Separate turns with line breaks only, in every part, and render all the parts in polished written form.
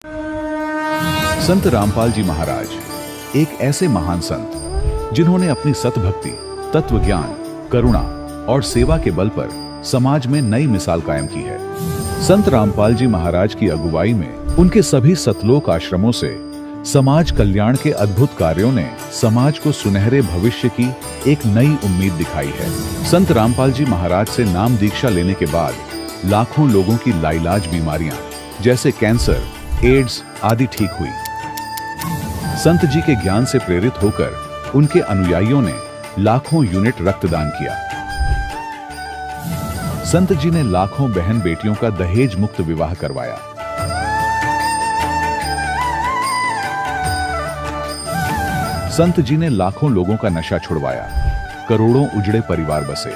संत रामपाल जी महाराज एक ऐसे महान संत जिन्होंने अपनी सतभक्ति, तत्व ज्ञान, करुणा और सेवा के बल पर समाज में नई मिसाल कायम की है। संत रामपाल जी महाराज की अगुवाई में उनके सभी सतलोक आश्रमों से समाज कल्याण के अद्भुत कार्यों ने समाज को सुनहरे भविष्य की एक नई उम्मीद दिखाई है। संत रामपाल जी महाराज से नाम दीक्षा लेने के बाद लाखों लोगों की लाइलाज बीमारियां जैसे कैंसर, एड्स आदि ठीक हुई। संत जी के ज्ञान से प्रेरित होकर उनके अनुयायियों ने लाखों यूनिट रक्तदान किया। संत जी ने लाखों बहन बेटियों का दहेज मुक्त विवाह करवाया। संत जी ने लाखों लोगों का नशा छुड़वाया, करोड़ों उजड़े परिवार बसे।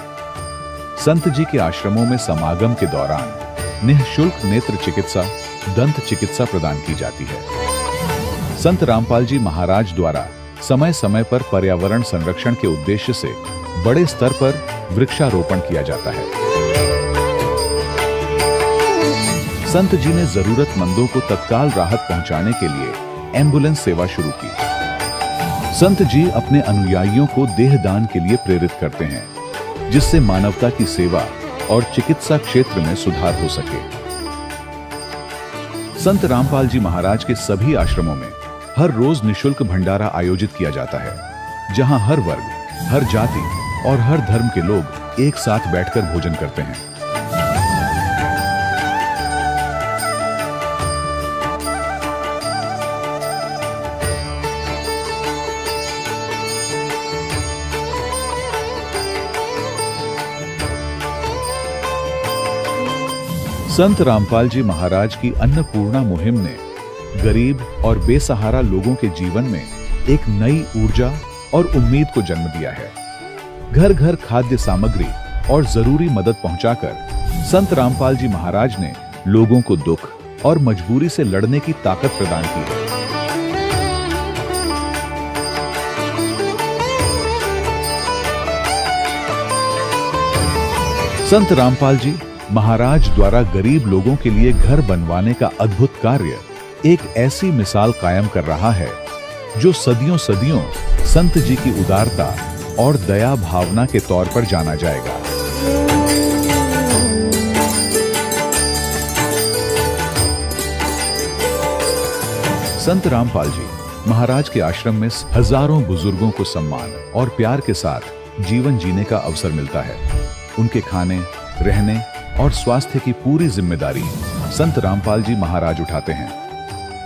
संत जी के आश्रमों में समागम के दौरान निःशुल्क नेत्र चिकित्सा, दंत चिकित्सा प्रदान की जाती है। संत रामपाल जी महाराज द्वारा समय समय पर पर्यावरण संरक्षण के उद्देश्य से बड़े स्तर पर वृक्षारोपण किया जाता है। संत जी ने जरूरतमंदों को तत्काल राहत पहुंचाने के लिए एम्बुलेंस सेवा शुरू की। संत जी अपने अनुयायियों को देहदान के लिए प्रेरित करते हैं, जिससे मानवता की सेवा और चिकित्सा क्षेत्र में सुधार हो सके। संत रामपाल जी महाराज के सभी आश्रमों में हर रोज निःशुल्क भंडारा आयोजित किया जाता है, जहां हर वर्ग, हर जाति और हर धर्म के लोग एक साथ बैठकर भोजन करते हैं। संत रामपाल जी महाराज की अन्नपूर्णा मुहिम ने गरीब और बेसहारा लोगों के जीवन में एक नई ऊर्जा और उम्मीद को जन्म दिया है। घर घर खाद्य सामग्री और जरूरी मदद पहुंचाकर संत रामपाल जी महाराज ने लोगों को दुख और मजबूरी से लड़ने की ताकत प्रदान की है। संत रामपाल जी महाराज द्वारा गरीब लोगों के लिए घर बनवाने का अद्भुत कार्य एक ऐसी मिसाल कायम कर रहा है जो सदियों सदियों संत जी की उदारता और दया भावना के तौर पर जाना जाएगा। संत रामपाल जी महाराज के आश्रम में हजारों बुजुर्गों को सम्मान और प्यार के साथ जीवन जीने का अवसर मिलता है। उनके खाने, रहने और स्वास्थ्य की पूरी जिम्मेदारी संत रामपाल जी महाराज उठाते हैं।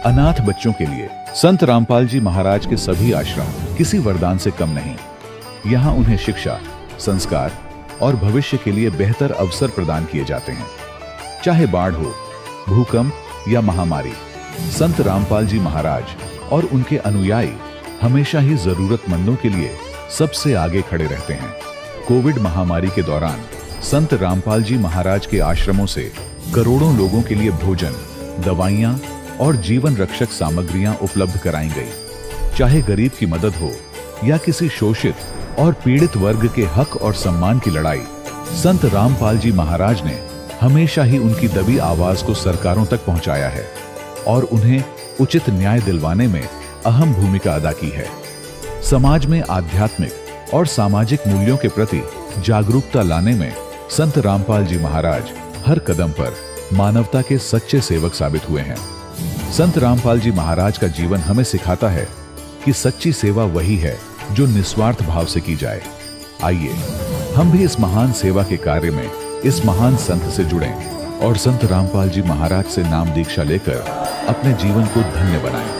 अनाथ बच्चों के लिए संत रामपाल जी महाराज के सभी आश्रम किसी वरदान से कम नहीं। यहाँ उन्हें शिक्षा, संस्कार और भविष्य के लिए बेहतर अवसर प्रदान किए जाते हैं। चाहे बाढ़ हो, भूकंप या महामारी, संत रामपाल जी महाराज और उनके अनुयायी हमेशा ही जरूरतमंदों के लिए सबसे आगे खड़े रहते हैं। कोविड महामारी के दौरान संत रामपाल जी महाराज के आश्रमों से करोड़ों लोगों के लिए भोजन, दवाइयां और जीवन रक्षक सामग्रियां उपलब्ध कराई गई। चाहे गरीब की मदद हो या किसी शोषित और पीड़ित वर्ग के हक और सम्मान की लड़ाई, संत रामपाल जी महाराज ने हमेशा ही उनकी दबी आवाज को सरकारों तक पहुंचाया है और उन्हें उचित न्याय दिलवाने में अहम भूमिका अदा की है। समाज में आध्यात्मिक और सामाजिक मूल्यों के प्रति जागरूकता लाने में संत रामपाल जी महाराज हर कदम पर मानवता के सच्चे सेवक साबित हुए हैं। संत रामपाल जी महाराज का जीवन हमें सिखाता है कि सच्ची सेवा वही है जो निस्वार्थ भाव से की जाए। आइए हम भी इस महान सेवा के कार्य में इस महान संत से जुड़ें और संत रामपाल जी महाराज से नाम दीक्षा लेकर अपने जीवन को धन्य बनाएं।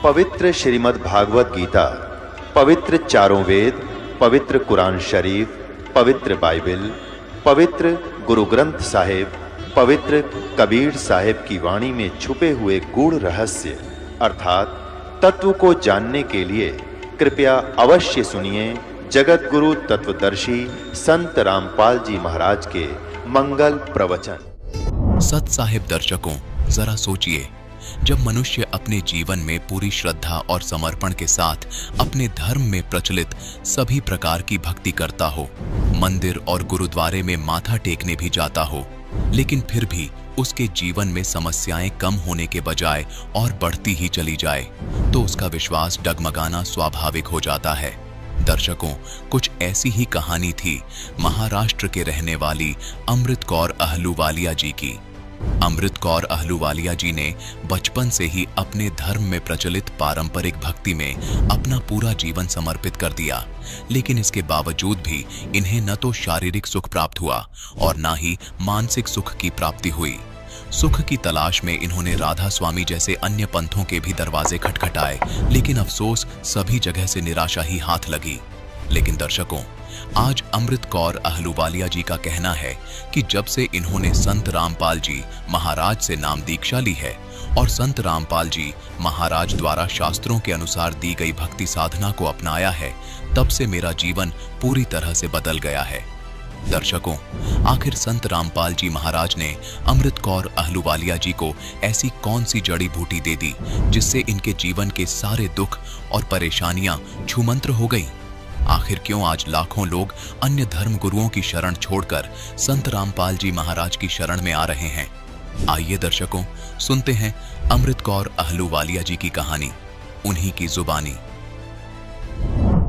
पवित्र श्रीमद् भागवत गीता, पवित्र चारों वेद, पवित्र कुरान शरीफ, पवित्र बाइबल, पवित्र गुरु ग्रंथ साहिब, पवित्र कबीर साहिब की वाणी में छुपे हुए गूढ़ रहस्य अर्थात तत्व को जानने के लिए कृपया अवश्य सुनिए जगत गुरु तत्वदर्शी संत रामपाल जी महाराज के मंगल प्रवचन।
सत साहिब दर्शकों, जरा सोचिए, जब मनुष्य अपने जीवन में पूरी श्रद्धा और समर्पण के साथ अपने धर्म में प्रचलित सभी प्रकार की भक्ति करता हो, मंदिर और गुरुद्वारे में माथा टेकने भी जाता हो, लेकिन फिर भी उसके जीवन में समस्याएं कम होने के बजाय और बढ़ती ही चली जाए, तो उसका विश्वास डगमगाना स्वाभाविक हो जाता है। दर्शकों, कुछ ऐसी ही कहानी थी महाराष्ट्र के रहने वाली अमृत कौर अहलूवालिया जी की। अमृत कौर अहलूवालिया जी ने बचपन से ही अपने धर्म में प्रचलित पारंपरिक भक्ति में अपना पूरा जीवन समर्पित कर दिया, लेकिन इसके बावजूद भी इन्हें न तो शारीरिक सुख प्राप्त हुआ और न ही मानसिक सुख की प्राप्ति हुई। सुख की तलाश में इन्होंने राधा स्वामी जैसे अन्य पंथों के भी दरवाजे खटखटाए, लेकिन अफसोस सभी जगह से निराशा ही हाथ लगी। लेकिन दर्शकों, आज अमृत कौर अहलूवालिया जी का कहना है कि जब से इन्होंने संत रामपाल जी महाराज से नाम दीक्षा ली है और संत रामपाल जी महाराज द्वारा शास्त्रों के अनुसार दी गई भक्ति साधना को अपनाया है, तब से मेरा जीवन पूरी तरह से बदल गया है। दर्शकों, आखिर संत रामपाल जी महाराज ने अमृत कौर अहलूवालिया जी को ऐसी कौन सी जड़ी बूटी दे दी जिससे इनके जीवन के सारे दुख और परेशानियां छूमंत्र हो गई? आखिर क्यों आज लाखों लोग अन्य धर्म गुरुओं की शरण छोड़कर संत रामपाल जी महाराज की शरण में आ रहे हैं? आइए दर्शकों, सुनते हैं अमृत कौर अहलूवालिया जी की कहानी, उन्हीं की जुबानी।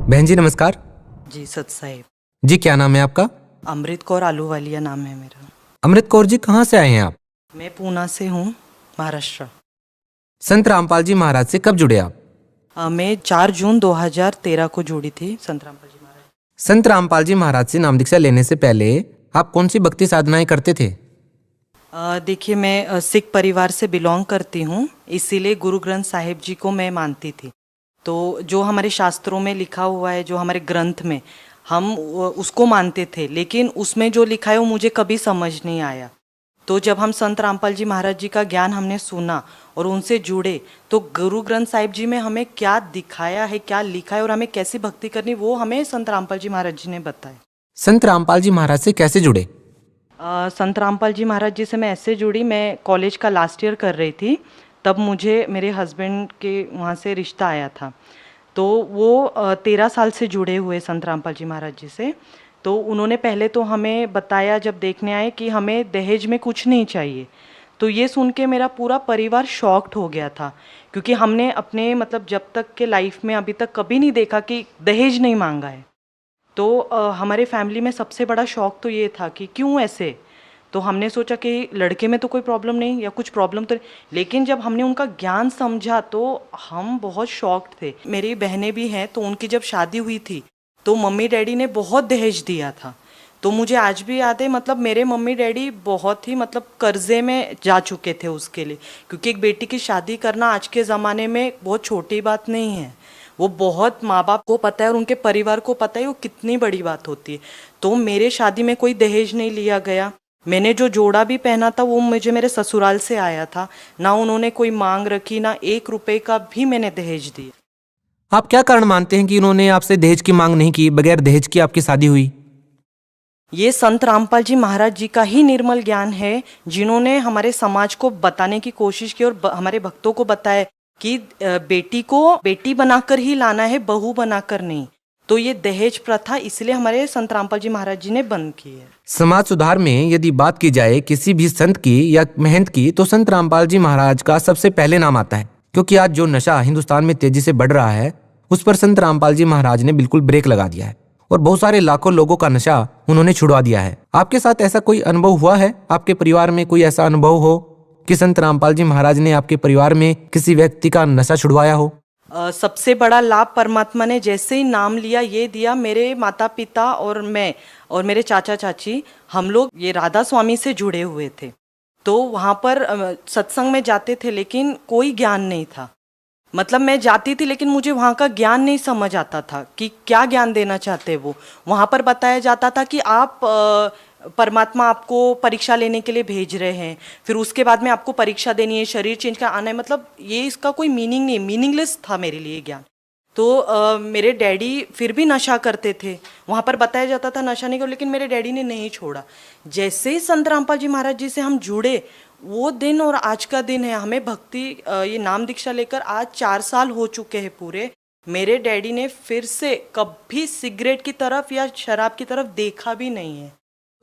बहन जी नमस्कार।
जी सत साहिब।
जी क्या नाम है आपका?
अमृत कौर अहलूवालिया नाम है मेरा।
अमृत कौर जी, कहाँ से आए हैं आप?
मैं पूना से हूँ, महाराष्ट्र।
संत रामपाल जी महाराज से कब जुड़े आप?
मैं 4 जून 2013 को जुड़ी थी संत रामपाल जी महाराज।
संत रामपाल जी महाराज से नाम दीक्षा लेने से पहले आप कौन सी भक्ति साधनाएं करते थे?
देखिए, मैं सिख परिवार से बिलोंग करती हूँ, इसीलिए गुरु ग्रंथ साहिब जी को मैं मानती थी। तो जो हमारे शास्त्रों में लिखा हुआ है, जो हमारे ग्रंथ में, हम उसको मानते थे, लेकिन उसमें जो लिखा है वो मुझे कभी समझ नहीं आया। तो जब हम संत रामपाल जी महाराज जी का ज्ञान हमने सुना और उनसे जुड़े, तो गुरु ग्रंथ साहिब जी में हमें क्या दिखाया है, क्या लिखा है और हमें कैसी भक्ति करनी, वो हमें संत रामपाल जी महाराज जी ने बताया।
संत रामपाल जी महाराज से कैसे जुड़े?
संत रामपाल जी महाराज जी से मैं ऐसे जुड़ी, मैं कॉलेज का लास्ट ईयर कर रही थी, तब मुझे मेरे हस्बैंड के वहाँ से रिश्ता आया था। तो वो 13 साल से जुड़े हुए संत रामपाल जी महाराज जी से। तो उन्होंने पहले तो हमें बताया, जब देखने आए, कि हमें दहेज में कुछ नहीं चाहिए। तो ये सुन के मेरा पूरा परिवार शॉक्ड हो गया था, क्योंकि हमने अपने मतलब जब तक के लाइफ में अभी तक कभी नहीं देखा कि दहेज नहीं मांगा है। तो हमारे फैमिली में सबसे बड़ा शौक तो ये था कि क्यों ऐसे। तो हमने सोचा कि लड़के में तो कोई प्रॉब्लम नहीं, या कुछ प्रॉब्लम तो नहीं, लेकिन जब हमने उनका ज्ञान समझा तो हम बहुत शॉक्ड थे। मेरी बहनें भी हैं, तो उनकी जब शादी हुई थी तो मम्मी डैडी ने बहुत दहेज दिया था। तो मुझे आज भी याद है, मतलब मेरे मम्मी डैडी बहुत ही मतलब कर्जे में जा चुके थे उसके लिए, क्योंकि एक बेटी की शादी करना आज के ज़माने में बहुत छोटी बात नहीं है। वो बहुत माँ बाप को पता है और उनके परिवार को पता है वो कितनी बड़ी बात होती है। तो मेरे शादी में कोई दहेज नहीं लिया गया। मैंने जो जोड़ा भी पहना था वो मुझे मेरे ससुराल से आया था, ना उन्होंने कोई मांग रखी, ना 1 रुपए का भी मैंने दहेज दिया।
आप क्या कारण मानते हैं कि उन्होंने आपसे दहेज की मांग नहीं की, बगैर दहेज की आपकी शादी हुई?
ये संत रामपाल जी महाराज जी का ही निर्मल ज्ञान है, जिन्होंने हमारे समाज को बताने की कोशिश की और हमारे भक्तों को बताया कि बेटी को बेटी बनाकर ही लाना है, बहू बनाकर नहीं। तो ये दहेज प्रथा इसलिए हमारे संत रामपाल जी महाराज जी ने बंद की है।
समाज सुधार में यदि बात की जाए किसी भी संत की या महंत की, तो संत रामपाल जी महाराज का सबसे पहले नाम आता है, क्योंकि आज जो नशा हिंदुस्तान में तेजी से बढ़ रहा है उस पर संत रामपाल जी महाराज ने बिल्कुल ब्रेक लगा दिया है और बहुत सारे लाखों लोगों का नशा उन्होंने छुड़वा दिया है। आपके साथ ऐसा कोई अनुभव हुआ है? आपके परिवार में कोई ऐसा अनुभव हो कि संत रामपाल जी महाराज ने आपके परिवार में किसी व्यक्ति का नशा छुड़वाया हो?
सबसे बड़ा लाभ परमात्मा ने जैसे ही नाम लिया, ये दिया। मेरे माता पिता और मैं और मेरे चाचा चाची, हम लोग ये राधा स्वामी से जुड़े हुए थे। तो वहाँ पर सत्संग में जाते थे, लेकिन कोई ज्ञान नहीं था। मतलब मैं जाती थी लेकिन मुझे वहाँ का ज्ञान नहीं समझ आता था कि क्या ज्ञान देना चाहते हैं वो। वहाँ पर बताया जाता था कि आप परमात्मा आपको परीक्षा लेने के लिए भेज रहे हैं, फिर उसके बाद में आपको परीक्षा देनी है, शरीर चेंज का आना है। मतलब ये इसका कोई मीनिंग नहीं, मीनिंगलेस था मेरे लिए ज्ञान। तो मेरे डैडी फिर भी नशा करते थे, वहाँ पर बताया जाता था नशा नहीं करो, लेकिन मेरे डैडी ने नहीं छोड़ा। जैसे ही संत रामपाल जी महाराज जी से हम जुड़े, वो दिन और आज का दिन है, हमें भक्ति ये नाम दीक्षा लेकर आज 4 साल हो चुके हैं पूरे। मेरे डैडी ने फिर से कभी सिगरेट की तरफ या शराब की तरफ देखा भी नहीं है।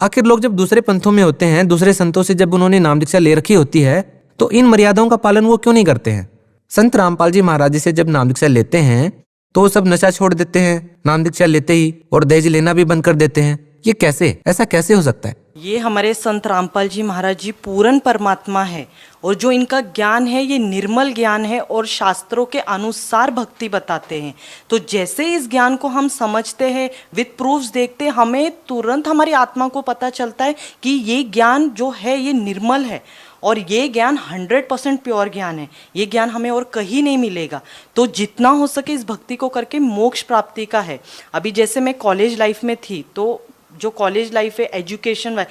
आखिर लोग जब दूसरे पंथों में होते हैं, दूसरे संतों से जब उन्होंने नाम दीक्षा ले रखी होती है, तो इन मर्यादाओं का पालन वो क्यों नहीं करते हैं? संत रामपाल जी महाराज जी से जब नाम दीक्षा लेते हैं तो वो सब नशा छोड़ देते हैं नाम दीक्षा लेते ही, और दहेज लेना भी बंद कर देते हैं। ये कैसे, ऐसा कैसे हो सकता है?
ये हमारे संत रामपाल जी महाराज जी पूर्ण परमात्मा है, और जो इनका ज्ञान है ये निर्मल ज्ञान है और शास्त्रों के अनुसार भक्ति बताते हैं। तो जैसे इस ज्ञान को हम समझते हैं, विद प्रूफ्स देखते हैं, हमें तुरंत हमारी आत्मा को पता चलता है कि ये ज्ञान जो है ये निर्मल है, और ये ज्ञान 100% प्योर ज्ञान है। ये ज्ञान हमें और कहीं नहीं मिलेगा। तो जितना हो सके इस भक्ति को करके मोक्ष प्राप्ति का है। अभी जैसे मैं कॉलेज लाइफ में थी, तो जो कॉलेज लाइफ है, education,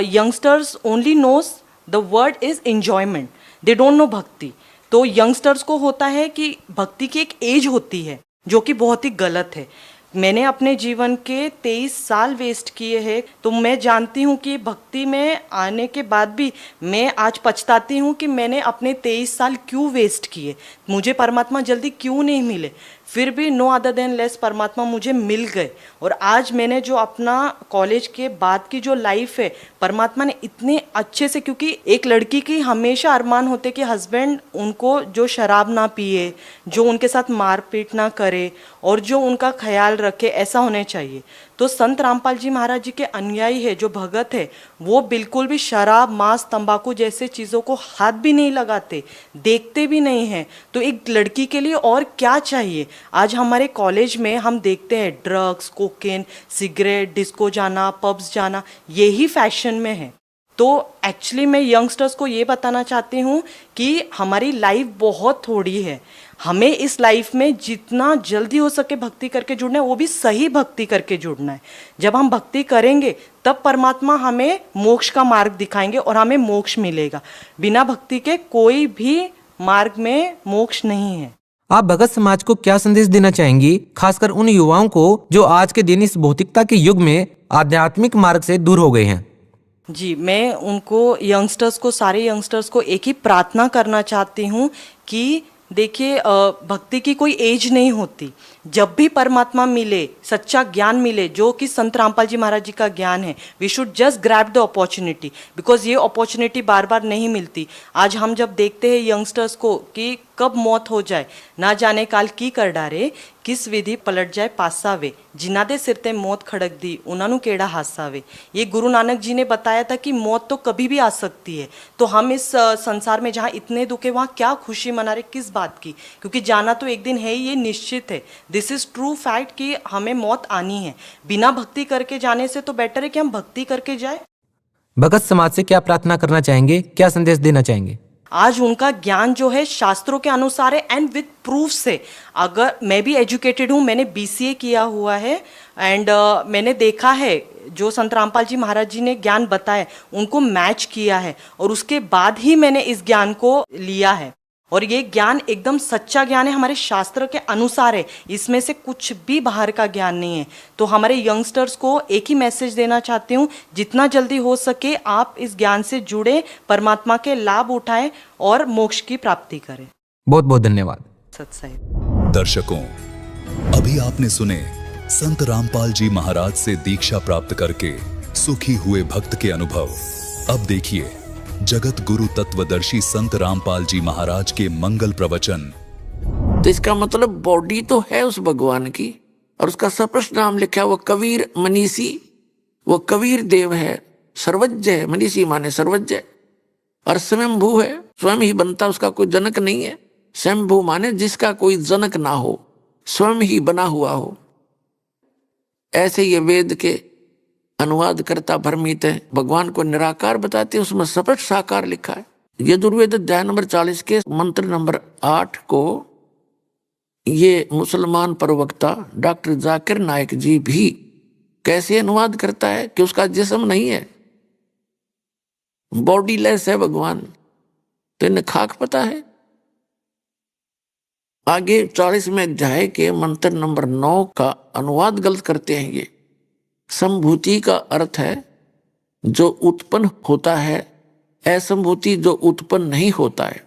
youngsters only knows the word is enjoyment, they don't know भक्ति। तो यंगस्टर्स को होता है कि भक्ति की एक एज होती है, जो कि बहुत ही गलत है। मैंने अपने जीवन के 23 साल वेस्ट किए हैं, तो मैं जानती हूँ कि भक्ति में आने के बाद भी मैं आज पछताती हूँ कि मैंने अपने 23 साल क्यों वेस्ट किए, मुझे परमात्मा जल्दी क्यों नहीं मिले। फिर भी नो अदर देन लेस परमात्मा मुझे मिल गए, और आज मैंने जो अपना कॉलेज के बाद की जो लाइफ है, परमात्मा ने इतने अच्छे से, क्योंकि एक लड़की की हमेशा अरमान होते कि हस्बैंड उनको जो शराब ना पिए, जो उनके साथ मारपीट ना करे, और जो उनका ख्याल रखे, ऐसा होने चाहिए। तो संत रामपाल जी महाराज जी के अनुयायी है, जो भगत है, वो बिल्कुल भी शराब, मांस, तंबाकू जैसे चीज़ों को हाथ भी नहीं लगाते, देखते भी नहीं हैं। तो एक लड़की के लिए और क्या चाहिए? आज हमारे कॉलेज में हम देखते हैं ड्रग्स, कोकेन, सिगरेट, डिस्को जाना, पब्स जाना, यही फैशन में है। तो एक्चुअली मैं यंगस्टर्स को ये बताना चाहती हूँ कि हमारी लाइफ बहुत थोड़ी है, हमें इस लाइफ में जितना जल्दी हो सके भक्ति करके जुड़ना है, वो भी सही भक्ति करके जुड़ना है। जब हम भक्ति करेंगे तब परमात्मा हमें मोक्ष का मार्ग दिखाएंगे और हमें मोक्ष मिलेगा। बिना भक्ति के कोई भी मार्ग में मोक्ष नहीं है।
आप भगत समाज को क्या संदेश देना चाहेंगी, खासकर उन युवाओं को जो आज के दिन इस भौतिकता के युग में आध्यात्मिक मार्ग से दूर हो गए हैं?
जी, मैं उनको यंगस्टर्स को, सारे यंगस्टर्स को एक ही प्रार्थना करना चाहती हूँ कि देखिए, भक्ति की कोई एज नहीं होती। जब भी परमात्मा मिले, सच्चा ज्ञान मिले, जो कि संत रामपाल जी महाराज जी का ज्ञान है, we should just grab the opportunity, because ये अपॉर्चुनिटी बार बार नहीं मिलती। आज हम जब देखते हैं यंगस्टर्स को कि कब मौत हो जाए, ना जाने काल की कर डारे, किस विधि पलट जाए पासावे, जिन्ना दे सिर ते मौत खड़क दी, उन्होंने केड़ा हासावे। ये गुरु नानक जी ने बताया था कि मौत तो कभी भी आ सकती है। तो हम इस संसार में जहाँ इतने दुख है, वहाँ क्या खुशी मना रहे, किस बात की? क्योंकि जाना तो एक दिन है ही, ये निश्चित है। दिस इज ट्रू फैक्ट कि हमें मौत आनी है। बिना भक्ति करके जाने से तो बेटर है कि हम भक्ति करके जाए।
भगत समाज से क्या प्रार्थना करना चाहेंगे, क्या संदेश देना चाहेंगे?
आज उनका ज्ञान जो है शास्त्रों के अनुसार है एंड विद प्रूफ से। अगर मैं भी एजुकेटेड हूँ, मैंने BCA किया हुआ है, एंड मैंने देखा है जो संत रामपाल जी महाराज जी ने ज्ञान बताया, उनको मैच किया है, और उसके बाद ही मैंने इस ज्ञान को लिया है। और ये ज्ञान एकदम सच्चा ज्ञान है, हमारे शास्त्र के अनुसार है, इसमें से कुछ भी बाहर का ज्ञान नहीं है। तो हमारे यंगस्टर्स को एक ही मैसेज देना चाहती हूँ, जितना जल्दी हो सके आप इस ज्ञान से जुड़े, परमात्मा के लाभ उठाएं और मोक्ष की प्राप्ति करें।
बहुत बहुत धन्यवाद।
सत्संग
दर्शकों, अभी आपने सुने संत रामपाल जी महाराज से दीक्षा प्राप्त करके सुखी हुए भक्त के अनुभव। अब देखिए जगत गुरु तत्वदर्शी संत रामपाल जी महाराज के मंगल प्रवचन।
तो इसका मतलब बॉडी तो है उस भगवान की, और उसका सप्रश्न नाम लिखा है, वो कबीर मनीषी, वो कबीर देव है, सर्वज्ञ है। मनीषी माने सर्वज्ञ, और स्वयंभू है, स्वयं ही बनता, उसका कोई जनक नहीं है। स्वयंभू माने जिसका कोई जनक ना हो, स्वयं ही बना हुआ हो। ऐसे ये वेद के अनुवाद करता भरमीत है, भगवान को निराकार बताते हैं, उसमें सपट साकार लिखा है। यजुर्वेद अध्याय नंबर 40 के मंत्र नंबर 8 को ये मुसलमान प्रवक्ता डॉक्टर जाकिर नाइक जी भी कैसे अनुवाद करता है कि उसका जिस्म नहीं है, बॉडीलेस है भगवान, तो इन्हें खाक पता है। आगे 40वें अध्याय के मंत्र नंबर 9 का अनुवाद गलत करते हैं। ये संभूति का अर्थ है जो उत्पन्न होता है, असंभूति जो उत्पन्न नहीं होता है।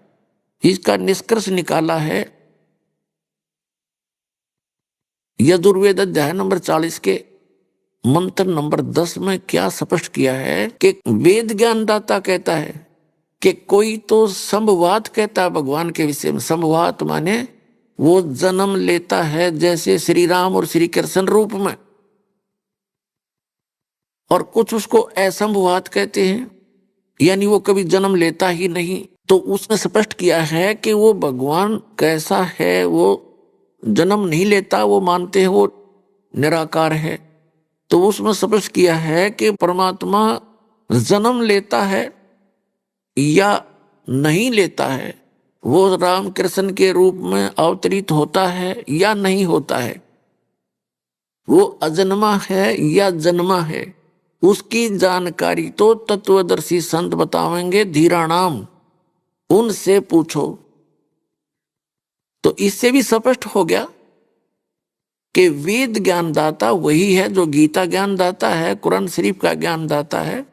इसका निष्कर्ष निकाला है यजुर्वेद अध्याय नंबर 40 के मंत्र नंबर 10 में क्या स्पष्ट किया है कि वेद ज्ञानदाता कहता है कि कोई तो संभवात कहता है भगवान के विषय में। संभवात माने वो जन्म लेता है जैसे श्री राम और श्री कृष्ण रूप में, और कुछ उसको असंभवात कहते हैं, यानी वो कभी जन्म लेता ही नहीं। तो उसने स्पष्ट किया है कि वो भगवान कैसा है, वो जन्म नहीं लेता, वो मानते हैं वो निराकार है। तो उसमें स्पष्ट किया है कि परमात्मा जन्म लेता है या नहीं लेता है, वो राम कृष्ण के रूप में अवतरित होता है या नहीं होता है, वो अजन्मा है या जन्मा है, उसकी जानकारी तो तत्वदर्शी संत बतावेंगे धीराणाम, उनसे पूछो। तो इससे भी स्पष्ट हो गया कि वेद ज्ञानदाता वही है जो गीता ज्ञानदाता है, कुरान शरीफ का ज्ञानदाता है,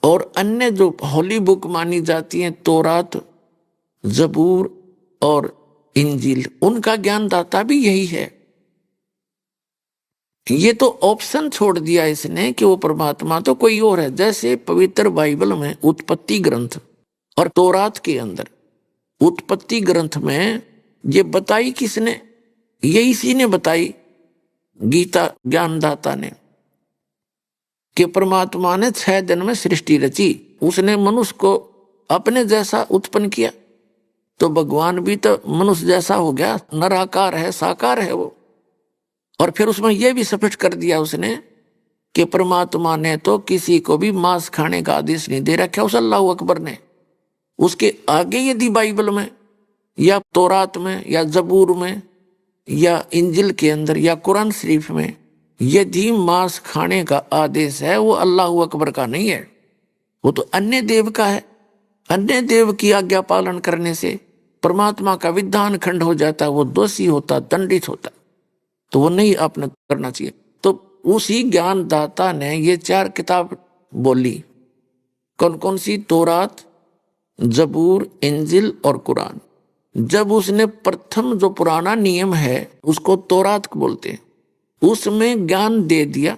और अन्य जो होली बुक मानी जाती हैं तौरात, जबूर और इंजील, उनका ज्ञानदाता भी यही है। ये तो ऑप्शन छोड़ दिया इसने कि वो परमात्मा तो कोई और है। जैसे पवित्र बाइबल में उत्पत्ति ग्रंथ और तौरात के अंदर उत्पत्ति ग्रंथ में ये बताई किसने? ये इसी ने बताई, गीता ज्ञानदाता ने, कि परमात्मा ने 6 दिन में सृष्टि रची, उसने मनुष्य को अपने जैसा उत्पन्न किया। तो भगवान भी तो मनुष्य जैसा हो गया, निराकार है, साकार है वो। और फिर उसमें यह भी स्पष्ट कर दिया उसने कि परमात्मा ने तो किसी को भी मांस खाने का आदेश नहीं दे रखा उस अल्लाह अकबर ने। उसके आगे यदि बाइबल में या तौरात में या जबूर में या इंजिल के अंदर या कुरान शरीफ में यदि मांस खाने का आदेश है, वो अल्लाह अकबर का नहीं है, वो तो अन्य देव का है। अन्य देव की आज्ञा पालन करने से परमात्मा का विधान खंड हो जाता है, वो दोषी होता, दंडित होता, तो वो नहीं आपने करना चाहिए। तो उसी ज्ञानदाता ने ये 4 किताब बोली, कौन कौन सी? तौरात, जबूर, इंजिल और कुरान। जब उसने प्रथम जो पुराना नियम है उसको तौरात बोलते हैं, उसमें ज्ञान दे दिया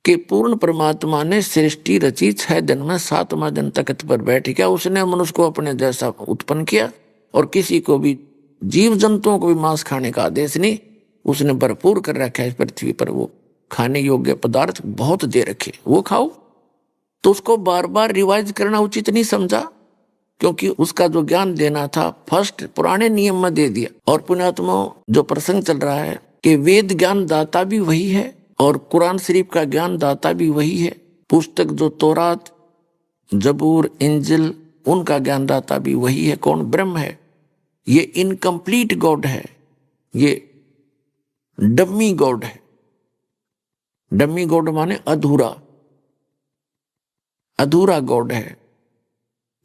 कि पूर्ण परमात्मा ने सृष्टि रची 6 दिन में, 7वां दिन तख्त पर बैठ गया, उसने मनुष्य को अपने जैसा उत्पन्न किया और किसी को भी जीव जंतुओं को भी मांस खाने का आदेश नहीं, उसने भरपूर कर रखा है इस पृथ्वी पर, वो खाने योग्य पदार्थ बहुत दे रखे, वो खाओ। तो उसको बार बार रिवाइज करना उचित नहीं समझा, क्योंकि उसका जो ज्ञान देना था फर्स्ट पुराने नियम में दे दिया। और पुण्यात्मा जो प्रसंग चल रहा है कि वेद ज्ञान दाता भी वही है और कुरान शरीफ का ज्ञान दाता भी वही है। पुस्तक जो तौरात, जबूर, इंजिल, उनका ज्ञान दाता भी वही है। कौन? ब्रह्म है। ये इनकम्प्लीट गॉड है, ये डम्मी गॉड है। डम्मी गॉड माने अधूरा, अधूरा गॉड है।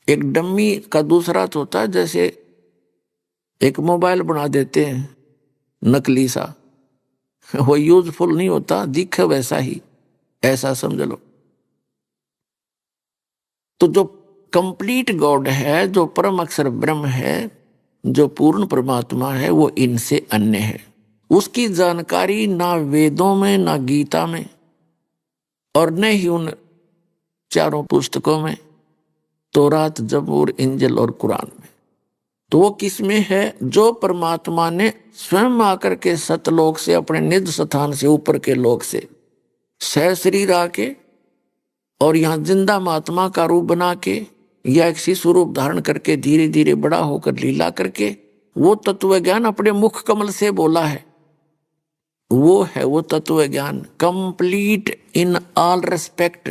एक डम्मी का दूसरा तो होता है, जैसे एक मोबाइल बना देते हैं नकली सा, वो यूजफुल नहीं होता, दिखे वैसा ही, ऐसा समझ लो। तो जो कंप्लीट गॉड है, जो परम अक्षर ब्रह्म है, जो पूर्ण परमात्मा है, वो इनसे अन्य है। उसकी जानकारी ना वेदों में, ना गीता में, और न ही उन 4 पुस्तकों में, तौरात, जबूर, इंजिल और कुरान में। तो वो किस में है? जो परमात्मा ने स्वयं आकर के सतलोक से, अपने निज स्थान से, ऊपर के लोक से सह शरीर आके और यहाँ जिंदा महात्मा का रूप बना के या एक शिशु रूप धारण करके धीरे धीरे बड़ा होकर लीला करके वो तत्व ज्ञान अपने मुख कमल से बोला है। वो है वो तत्व ज्ञान कंप्लीट इन ऑल रेस्पेक्ट,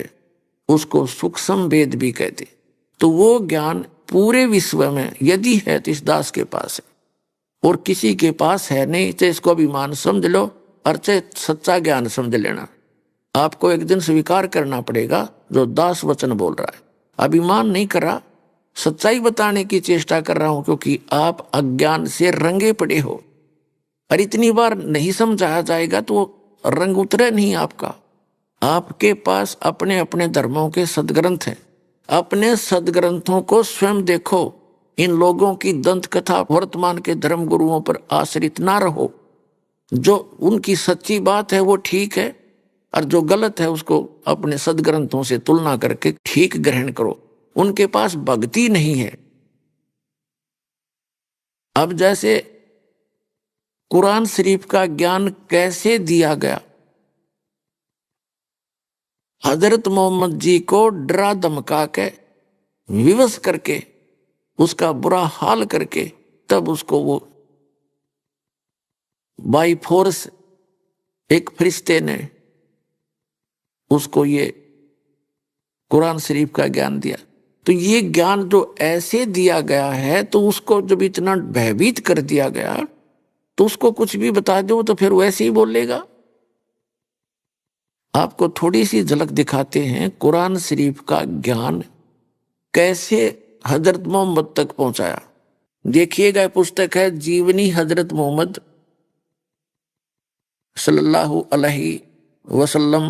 उसको सूक्ष्म वेद भी कहते। तो वो ज्ञान पूरे विश्व में यदि है तो इस दास के पास है। और किसी के पास है नहीं, चाहे इसको अभिमान समझ लो और चाहे सच्चा ज्ञान समझ लेना। आपको एक दिन स्वीकार करना पड़ेगा जो दास वचन बोल रहा है। अभिमान नहीं कर रहा, सच्चाई बताने की चेष्टा कर रहा हूं, क्योंकि आप अज्ञान से रंगे पड़े हो। और इतनी बार नहीं समझाया जाएगा तो रंग उतरे नहीं आपका। आपके पास अपने अपने धर्मों के सदग्रंथ हैं, अपने सदग्रंथों को स्वयं देखो। इन लोगों की दंत कथा वर्तमान के धर्म गुरुओं पर आश्रित ना रहो। जो उनकी सच्ची बात है वो ठीक है, और जो गलत है उसको अपने सदग्रंथों से तुलना करके ठीक ग्रहण करो। उनके पास भक्ति नहीं है। अब जैसे कुरान शरीफ का ज्ञान कैसे दिया गया, हजरत मोहम्मद जी को डरा धमका के विवश करके उसका बुरा हाल करके तब उसको वो बाई फोर्स एक फरिश्ते ने उसको ये कुरान शरीफ का ज्ञान दिया। तो ये ज्ञान जो ऐसे दिया गया है, तो उसको जब इतना भयभीत कर दिया गया तो उसको कुछ भी बता दो तो फिर वैसे ही बोलेगा। आपको थोड़ी सी झलक दिखाते हैं कुरान शरीफ का ज्ञान कैसे हजरत मोहम्मद तक पहुंचाया। देखिएगा, पुस्तक है जीवनी हजरत मोहम्मद सल्लल्लाहु अलैहि वसल्लम,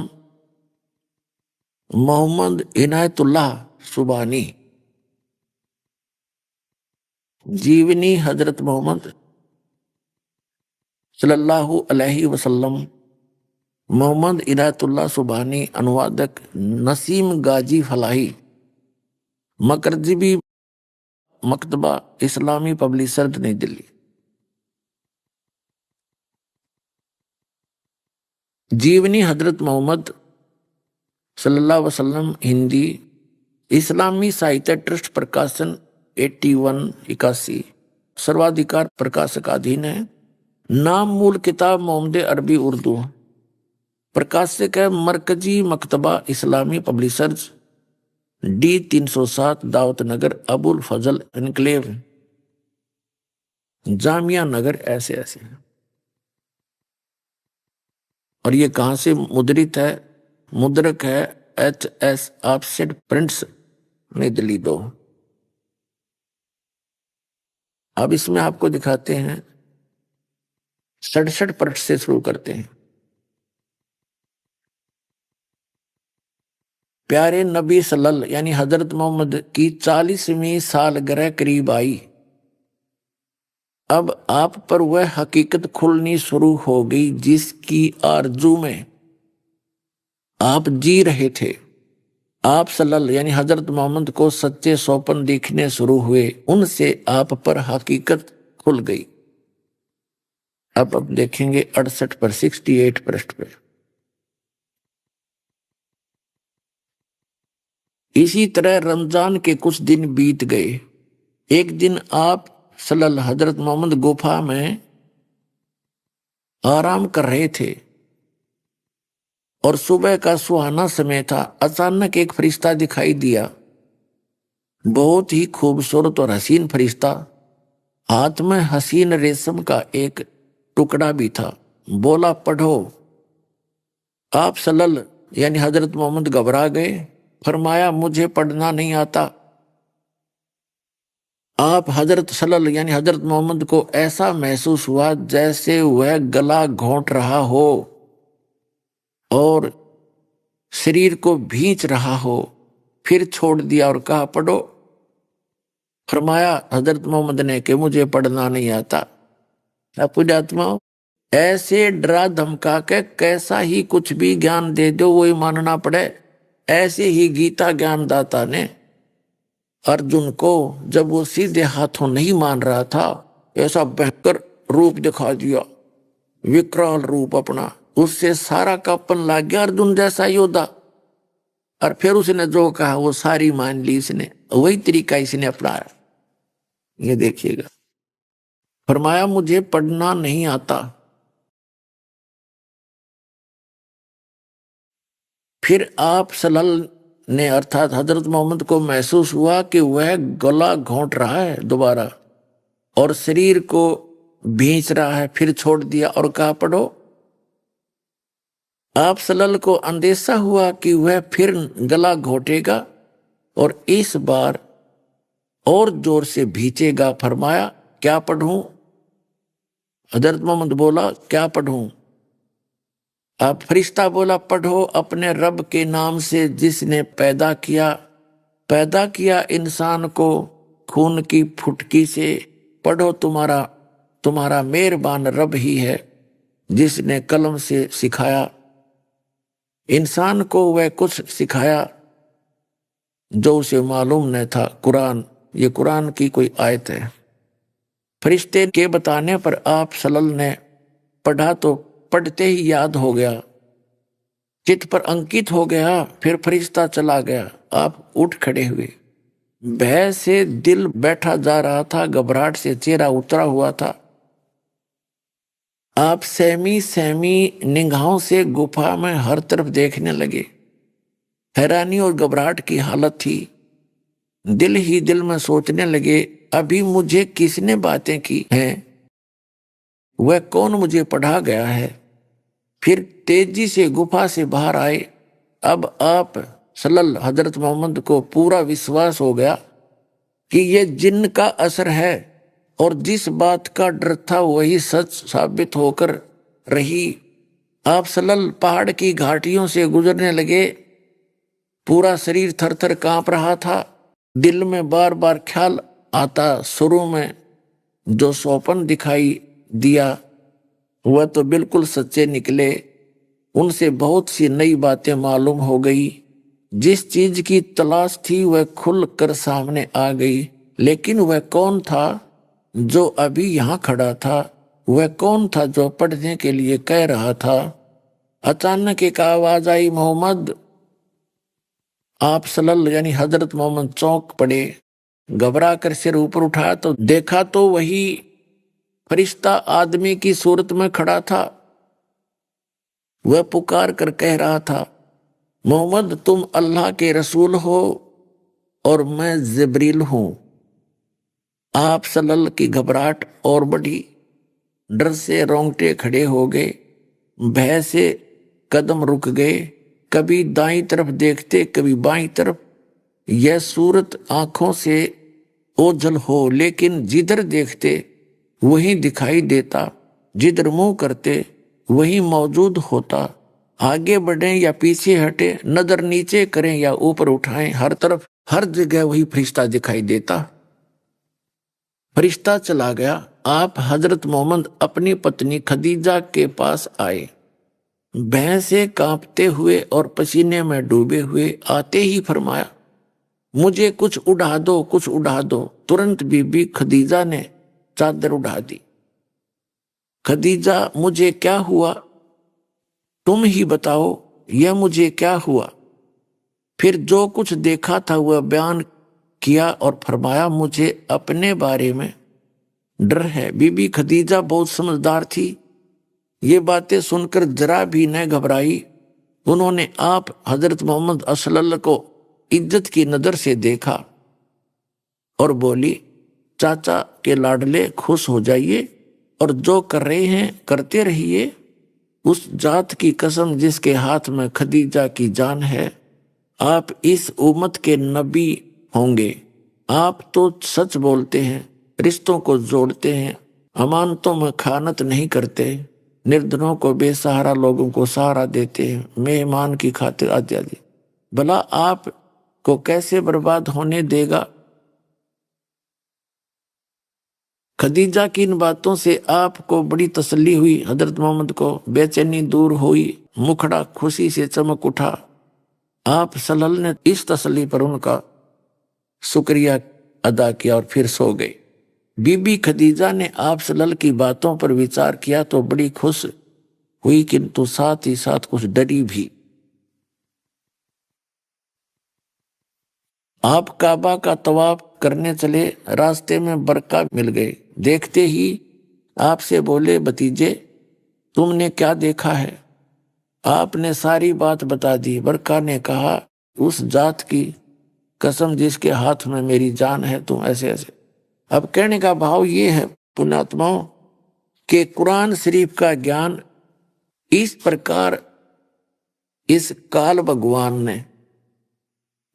मोहम्मद इनायतुल्लाह सुबानी। जीवनी हजरत मोहम्मद सल्लल्लाहु अलैहि वसल्लम, मोहम्मद इनायतुल्लाह सुबानी। अनुवादक नसीम गाजी फलाही, मकरजीबी मकतबा इस्लामी पब्लिशर, नई दिल्ली। जीवनी हजरत मोहम्मद सल्लल्लाहु अलैहि वसल्लम, हिंदी, इस्लामी साहित्य ट्रस्ट प्रकाशन 8181, सर्वाधिकार प्रकाशकाधीन है। नाम मूल किताब मोहम्मद अरबी उर्दू, प्रकाशक है मरकजी मकतबा इस्लामी पब्लिशर्स, D307 दावत नगर, अबुल फजल एनक्लेव, जामिया नगर, ऐसे ऐसे। और ये कहां से मुद्रित है? मुद्रक है HS ऑफसेट प्रिंट्स, नई दिल्ली 2। अब इसमें आपको दिखाते हैं 67 पृष्ठ से शुरू करते हैं। प्यारे नबी सल्लल्लाहु यानी हजरत मोहम्मद की 40वीं सालगिरह करीब आई। अब आप पर वह हकीकत खुलनी शुरू हो गई जिसकी आरजू में आप जी रहे थे। आप सल्लल्लाहु यानी हजरत मोहम्मद को सच्चे सौपन दिखने शुरू हुए, उनसे आप पर हकीकत खुल गई। अब देखेंगे 68 पर 68 पृष्ठ पे। इसी तरह रमजान के कुछ दिन बीत गए। एक दिन आप सल्लल्लाहु हजरत मोहम्मद गुफा में आराम कर रहे थे और सुबह का सुहाना समय था। अचानक एक फरिश्ता दिखाई दिया, बहुत ही खूबसूरत और हसीन फरिश्ता। हाथ में हसीन रेशम का एक टुकड़ा भी था। बोला, पढ़ो। आप सल्लल्लाहु यानी हजरत मोहम्मद घबरा गए। फरमाया, मुझे पढ़ना नहीं आता। आप हजरत सल्लल्लाहु यानी हजरत मोहम्मद को ऐसा महसूस हुआ जैसे वह गला घोंट रहा हो और शरीर को भींच रहा हो। फिर छोड़ दिया और कहा, पढ़ो। फरमाया हजरत मोहम्मद ने कि मुझे पढ़ना नहीं आता। पुण्यात्मा, ऐसे डरा धमका के कैसा ही कुछ भी ज्ञान दे दो वही मानना पड़े। ऐसे ही गीता ज्ञानदाता ने अर्जुन को जब वो सीधे हाथों नहीं मान रहा था, ऐसा भयंकर रूप दिखा दिया, विकराल रूप अपना। उससे सारा कापन लग गया अर्जुन जैसा योद्धा। और फिर उसने जो कहा वो सारी मान ली इसने, वही तरीका इसने अपनाया। ये देखिएगा, फरमाया मुझे पढ़ना नहीं आता। फिर आप सल्लल्लाहु ने अर्थात हजरत मोहम्मद को महसूस हुआ कि वह गला घोंट रहा है दोबारा और शरीर को भींच रहा है, फिर छोड़ दिया और कहा पढ़ो। आप सलल को अंदेशा हुआ कि वह फिर गला घोटेगा और इस बार और जोर से भींचेगा। फरमाया क्या पढ़ूं? हजरत मोहम्मद बोला क्या पढ़ूं? अब फरिश्ता बोला पढ़ो अपने रब के नाम से जिसने पैदा किया इंसान को खून की फुटकी से। पढ़ो तुम्हारा मेहरबान रब ही है जिसने कलम से सिखाया इंसान को, वह कुछ सिखाया जो उसे मालूम न था। कुरान, ये कुरान की कोई आयत है। फरिश्ते के बताने पर आप सल्लल्लाहु ने पढ़ा तो पढ़ते ही याद हो गया, चित्त पर अंकित हो गया। फिर फरिश्ता चला गया। आप उठ खड़े हुए। भय से दिल बैठा जा रहा था, घबराहट से चेहरा उतरा हुआ था। आप सहमी निगाहों से गुफा में हर तरफ देखने लगे। हैरानी और घबराहट की हालत थी। दिल ही दिल में सोचने लगे अभी मुझे किसने बातें की हैं, वह कौन मुझे पढ़ा गया है। फिर तेजी से गुफा से बाहर आए। अब आप सल्लल्लाहु हजरत मोहम्मद को पूरा विश्वास हो गया कि यह जिन्न का असर है और जिस बात का डर था वही सच साबित होकर रही। आप सल्लल्लाहु पहाड़ की घाटियों से गुजरने लगे। पूरा शरीर थर-थर कांप रहा था। दिल में बार बार ख्याल आता, शुरू में जो स्वप्न दिखाई दिया वह तो बिल्कुल सच्चे निकले। उनसे बहुत सी नई बातें मालूम हो गई। जिस चीज की तलाश थी वह खुल कर सामने आ गई। लेकिन वह कौन था जो अभी यहाँ खड़ा था? वह कौन था जो पढ़ने के लिए कह रहा था? अचानक एक आवाज आई, मोहम्मद। आप सल्लल्लाहु यानी हजरत मोहम्मद चौंक पड़े। घबरा कर सिर ऊपर उठाया तो देखा तो वही फरिश्ता आदमी की सूरत में खड़ा था। वह पुकार कर कह रहा था, मोहम्मद तुम अल्लाह के रसूल हो और मैं जिब्रील हूं। आप सल्लल्लाहु की घबराहट और बढ़ी। डर से रोंगटे खड़े हो गए। भय से कदम रुक गए। कभी दाईं तरफ देखते, कभी बाईं तरफ। यह सूरत आंखों से ओझल हो, लेकिन जिधर देखते वही दिखाई देता, जिधर मुंह करते वही मौजूद होता। आगे बढ़े या पीछे हटे, नजर नीचे करें या ऊपर उठाएं, हर तरफ हर जगह वही फरिश्ता दिखाई देता। फरिश्ता चला गया। आप हजरत मोहम्मद अपनी पत्नी खदीजा के पास आए। भय से कांपते हुए और पसीने में डूबे हुए आते ही फरमाया, मुझे कुछ उड़ा दो, कुछ उड़ा दो। तुरंत बीबी खदीजा ने चादर उड़ा दी। खदीजा, मुझे क्या हुआ? तुम ही बताओ, यह मुझे क्या हुआ? फिर जो कुछ देखा था वह बयान किया और फरमाया, मुझे अपने बारे में डर है। बीबी खदीजा बहुत समझदार थी। ये बातें सुनकर जरा भी न घबराई। उन्होंने आप हजरत मोहम्मद सल्लल्लाहु को इज्जत की नजर से देखा और बोली, चाचा के लाडले खुश हो जाइए और जो कर रहे हैं करते रहिए। उस जात की कसम जिसके हाथ में खदीजा की जान है, आप इस उम्मत के नबी होंगे। आप तो सच बोलते हैं, रिश्तों को जोड़ते हैं, अमानतों में खानत नहीं करते, निर्धनों को, बेसहारा लोगों को सहारा देते हैं, मेहमान की खातिर आदि। भला आप को कैसे बर्बाद होने देगा? खदीजा की इन बातों से आपको बड़ी तसल्ली हुई। हजरत मोहम्मद को बेचैनी दूर हुई। मुखड़ा खुशी से चमक उठा। आप सल्लल्लाहु ने इस तसल्ली पर उनका शुक्रिया अदा किया और फिर सो गए। बीबी खदीजा ने आप सल्लल्लाहु की बातों पर विचार किया तो बड़ी खुश हुई, किंतु साथ ही साथ कुछ डरी भी। आप काबा का तवाफ करने चले। रास्ते में बरका मिल गए। देखते ही आपसे बोले, भतीजे तुमने क्या देखा है? आपने सारी बात बता दी। बरका ने कहा, उस जात की कसम जिसके हाथ में मेरी जान है, तुम ऐसे ऐसे। अब कहने का भाव ये है, पुण्यात्माओं, कि कुरान शरीफ का ज्ञान इस प्रकार इस काल भगवान ने,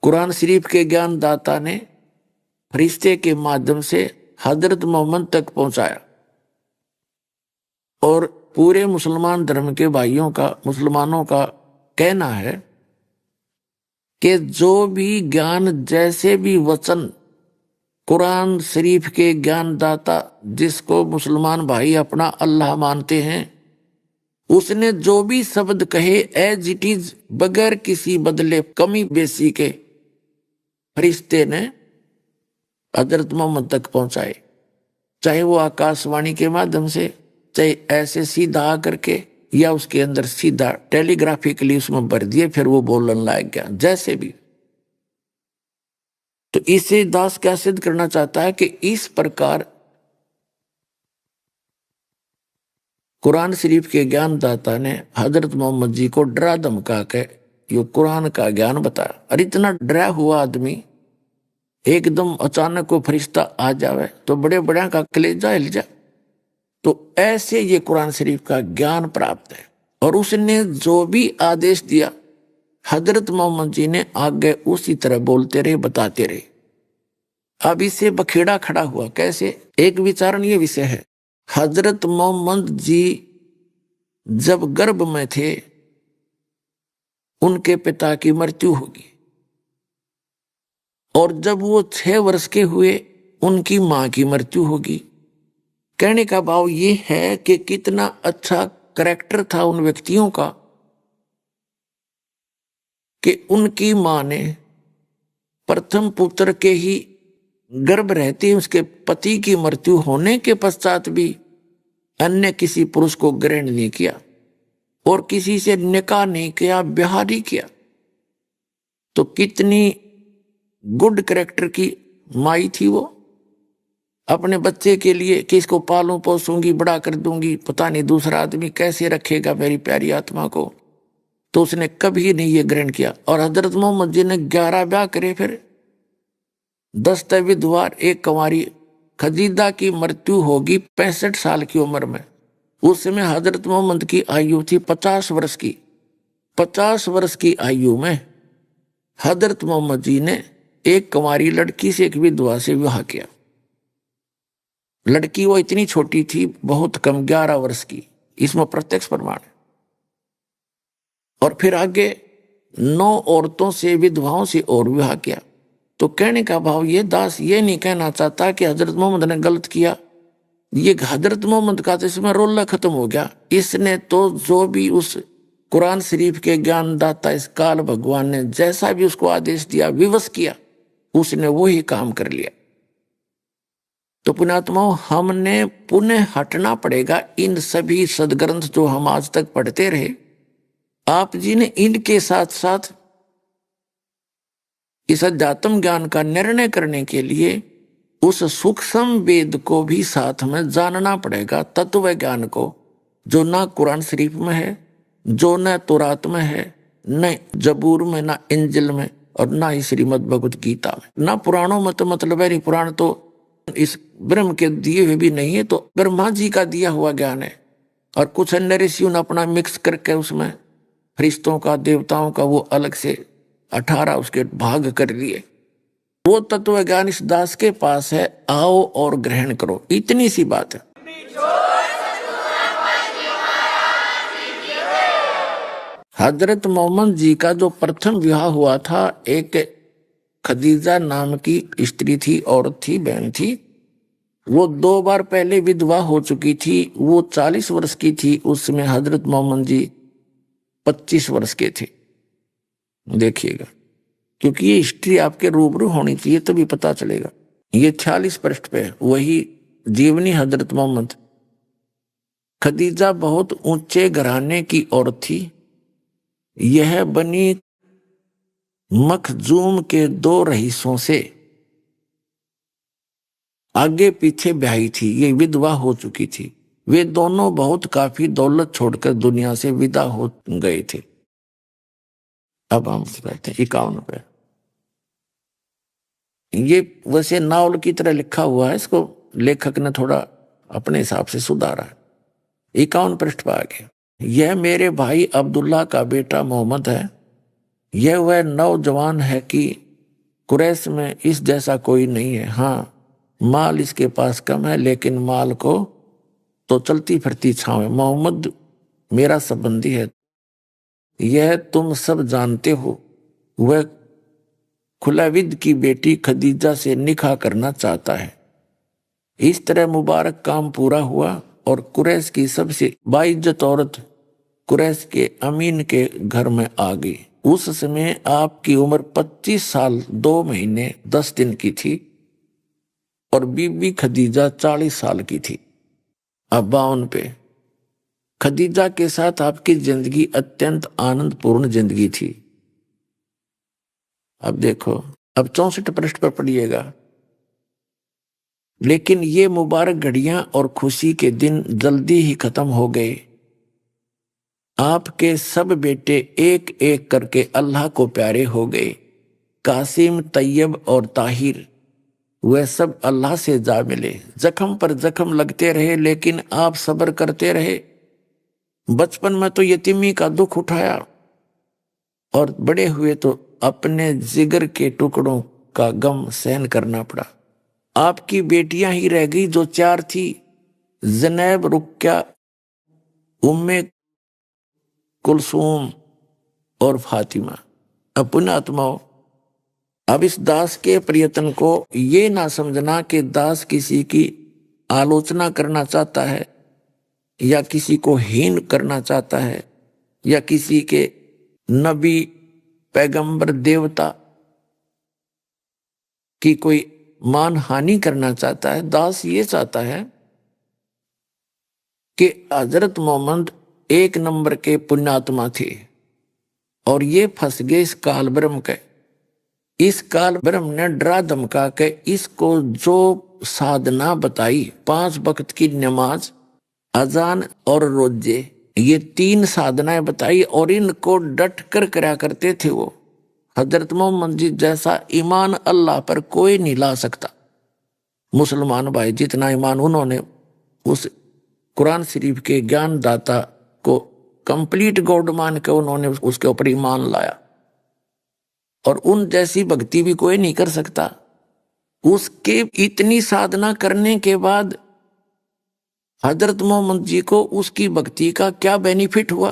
कुरान शरीफ के ज्ञान दाता ने फरिश्ते के माध्यम से हजरत मोहम्मद तक पहुंचाया। और पूरे मुसलमान धर्म के भाइयों का, मुसलमानों का कहना है कि जो भी ज्ञान, जैसे भी वचन कुरान शरीफ के ज्ञान दाता, जिसको मुसलमान भाई अपना अल्लाह मानते हैं, उसने जो भी शब्द कहे एज इट इज, बगैर किसी बदले कमी बेसी के, फरिश्ते ने हजरत मोहम्मद तक पहुंचाए। चाहे वो आकाशवाणी के माध्यम से, चाहे ऐसे सीधा आकर के, या उसके अंदर सीधा टेलीग्राफिकली उसमें भर दिए, फिर वो बोलने लायक गया, जैसे भी। तो इसे दास क्या सिद्ध करना चाहता है कि इस प्रकार कुरान शरीफ के ज्ञान दाता ने हजरत मोहम्मद जी को डरा धमका के ये कुरान का ज्ञान बताया। और इतना डरा हुआ आदमी एकदम अचानक को फरिश्ता आ जावे तो बड़े बड़े का कलेजा हिल जाए। तो ऐसे ये कुरान शरीफ का ज्ञान प्राप्त है। और उसने जो भी आदेश दिया हजरत मोहम्मद जी ने आगे उसी तरह बोलते रहे, बताते रहे। अब इसे बखेड़ा खड़ा हुआ कैसे? एक विचारण ये विषय है, हजरत मोहम्मद जी जब गर्भ में थे उनके पिता की मृत्यु होगी, और जब वो 6 वर्ष के हुए उनकी मां की मृत्यु होगी। कहने का भाव ये है कि कितना अच्छा करैक्टर था उन व्यक्तियों का कि उनकी मां ने प्रथम पुत्र के ही गर्भ रहते उसके पति की मृत्यु होने के पश्चात भी अन्य किसी पुरुष को ग्रहण नहीं किया और किसी से निकाह नहीं किया, ब्याह नहीं किया। तो कितनी गुड करैक्टर की माई थी वो। अपने बच्चे के लिए किसको पालूं पोसूंगी, बड़ा कर दूंगी, पता नहीं दूसरा आदमी कैसे रखेगा मेरी प्यारी आत्मा को, तो उसने कभी नहीं ये ग्रहण किया। और हजरत मोहम्मद जी ने 11 ब्याह करे, फिर 10 विधवा, 1 कंवारी। खदीजा की मृत्यु होगी 65 साल की उम्र में। उस समय हजरत मोहम्मद की आयु थी 50 वर्ष की। 50 वर्ष की आयु में हजरत मोहम्मद जी ने 1 कंवारी लड़की से, 1 विधवा से विवाह किया। लड़की वो इतनी छोटी थी, बहुत कम, 11 वर्ष की, इसमें प्रत्यक्ष प्रमाण है। और फिर आगे 9 औरतों से, विधवाओं से और विवाह किया। तो कहने का भाव ये, दास ये नहीं कहना चाहता कि हजरत मोहम्मद ने गलत किया। ये हजरत मोहम्मद का तो इसमें रोला खत्म हो गया। इसने तो जो भी उस कुरान शरीफ के ज्ञानदाता इस काल भगवान ने जैसा भी उसको आदेश दिया, विवश किया, उसने वो ही काम कर लिया। तो पुण्यात्माओं, हमने पुनः हटना पड़ेगा इन सभी सदग्रंथ जो हम आज तक पढ़ते रहे। आप जी ने इनके साथ साथ इस अध्यात्म ज्ञान का निर्णय करने के लिए उस सूक्ष्म वेद को भी साथ में जानना पड़ेगा, तत्व ज्ञान को, जो ना कुरान शरीफ में है, जो न तौरात में है, न जबूर में, ना इंजिल में, और ना ही श्रीमद् भगवत गीता में, ना पुराणों में। तो मतलब है पुराण तो इस ब्रह्म के दिए हुए भी नहीं है, तो ब्रह्मा जी का दिया हुआ ज्ञान है। और कुछ अन्य ऋषियों ने अपना मिक्स करके उसमें फरिश्तों का, देवताओं का वो अलग से 18 उसके भाग कर लिए। वो तत्व ज्ञान इस दास के पास है, आओ और ग्रहण करो, इतनी सी बात है। हजरत मोहम्मद जी का जो प्रथम विवाह हुआ था, एक खदीजा नाम की स्त्री थी, औरत थी, बहन थी। वो 2 बार पहले विधवा हो चुकी थी। वो 40 वर्ष की थी उस समय, हजरत मोहम्मद जी 25 वर्ष के थे। देखिएगा, क्योंकि ये हिस्ट्री आपके रूबरू होनी चाहिए तभी पता चलेगा। ये 46 पृष्ठ पे वही जीवनी हजरत मोहम्मद। खदीजा बहुत ऊंचे घराने की औरत थी। यह बनी मखजूम के 2 रईसों से आगे पीछे ब्याही थी। ये विधवा हो चुकी थी। वे दोनों बहुत काफी दौलत छोड़कर दुनिया से विदा हो गए थे। अब हम कहते हैं 51 पे। ये वैसे नावल की तरह लिखा हुआ है, इसको लेखक ने थोड़ा अपने हिसाब से सुधारा है। 51 पृष्ठ पर आगे, यह मेरे भाई अब्दुल्ला का बेटा मोहम्मद है। यह वह नौजवान है कि कुरैश में इस जैसा कोई नहीं है। हाँ, माल इसके पास कम है, लेकिन माल को तो चलती फिरती छांव है। मोहम्मद मेरा संबंधी है, यह तुम सब जानते हो। वह खुलैविद की बेटी खदीजा से निकाह करना चाहता है। इस तरह मुबारक काम पूरा हुआ और कुरैश की सबसे बाइज्जत औरत कुरैश के अमीन के घर में आ गई। उस समय आपकी उम्र 25 साल 2 महीने 10 दिन की थी और बीबी खदीजा 40 साल की थी। अब 52 पे, खदीजा के साथ आपकी जिंदगी अत्यंत आनंदपूर्ण जिंदगी थी। अब देखो, अब 64 पृष्ठ पर पढ़िएगा। लेकिन ये मुबारक घड़ियां और खुशी के दिन जल्दी ही खत्म हो गए। आपके सब बेटे एक एक करके अल्लाह को प्यारे हो गए। कासिम, तैयब और ताहिर, वह सब अल्लाह से जा मिले। जख्म पर जख्म लगते रहे, लेकिन आप सब्र करते रहे। बचपन में तो यतीमी का दुख उठाया और बड़े हुए तो अपने जिगर के टुकड़ों का गम सहन करना पड़ा। आपकी बेटियां ही रह गई जो 4 थी, ज़नैब, रुक्या, उम्मे कुलसूम और फातिमा। अब पुण्यात्माओं, अब इस दास के प्रयत्न को ये ना समझना कि दास किसी की आलोचना करना चाहता है या किसी को हीन करना चाहता है या किसी के नबी, पैगंबर, देवता की कोई मान हानि करना चाहता है। दास ये चाहता है कि हजरत मोहम्मद 1 नंबर के पुण्यात्मा थे और ये फंस गए इस काल ब्रह्म के। इस काल ब्रह्म ने डरा धमका के इसको जो साधना बताई, 5 वक्त की नमाज, अजान और रोजे, ये 3 साधनाएं बताई और इनको डट कर करा करते थे वो। हजरत मोहम्मद जी जैसा ईमान अल्लाह पर कोई नहीं ला सकता। मुसलमान भाई जितना ईमान उन्होंने उस कुरान शरीफ के ज्ञान दाता को कंप्लीट गॉड मान के उन्होंने उसके ऊपर ईमान लाया, और उन जैसी भक्ति भी कोई नहीं कर सकता। उसके इतनी साधना करने के बाद हजरत मोहम्मद जी को उसकी भक्ति का क्या बेनिफिट हुआ?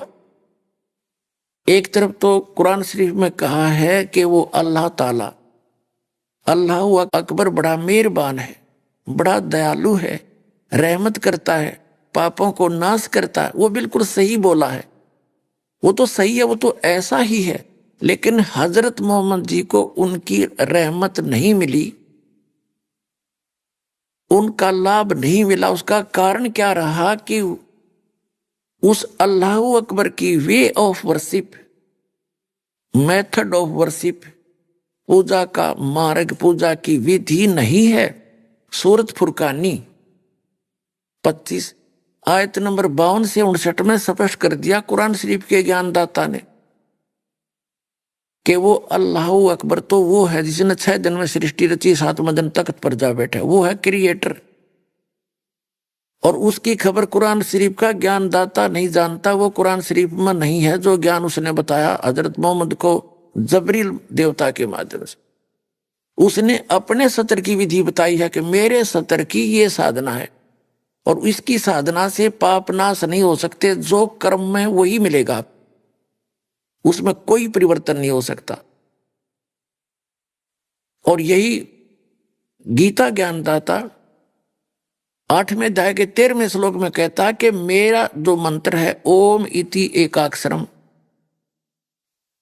एक तरफ तो कुरान शरीफ में कहा है कि वो अल्लाह ताला, अल्लाह अकबर बड़ा मेहरबान है, बड़ा दयालु है, रहमत करता है, पापों को नाश करता है। वो बिल्कुल सही बोला है, वो तो सही है, वो तो ऐसा ही है। लेकिन हजरत मोहम्मद जी को उनकी रहमत नहीं मिली, उनका लाभ नहीं मिला। उसका कारण क्या रहा कि उस अल्लाह अकबर की way of worship, method of worship, पूजा का मार्ग, पूजा की विधि नहीं है। सूरत फुरकानी 25 आयत नंबर 52 से 59 में स्पष्ट कर दिया कुरान शरीफ के ज्ञानदाता ने कि वो अल्लाह अकबर तो वो है जिसने 6 दिन में सृष्टि रची, 7वें दिन तख्त पर जा बैठा, वो है क्रिएटर। और उसकी खबर कुरान शरीफ का ज्ञानदाता नहीं जानता। वो कुरान शरीफ में नहीं है जो ज्ञान उसने बताया हजरत मोहम्मद को जबरील देवता के माध्यम से। उसने अपने सतर की विधि बताई है कि मेरे सतर की ये साधना है और इसकी साधना से पाप नाश नहीं हो सकते, जो कर्म में वही मिलेगा, उसमें कोई परिवर्तन नहीं हो सकता। और यही गीता ज्ञानदाता 8वें अध्याय के 13वें श्लोक में कहता है कि मेरा जो मंत्र है ओम इति एकाक्षरम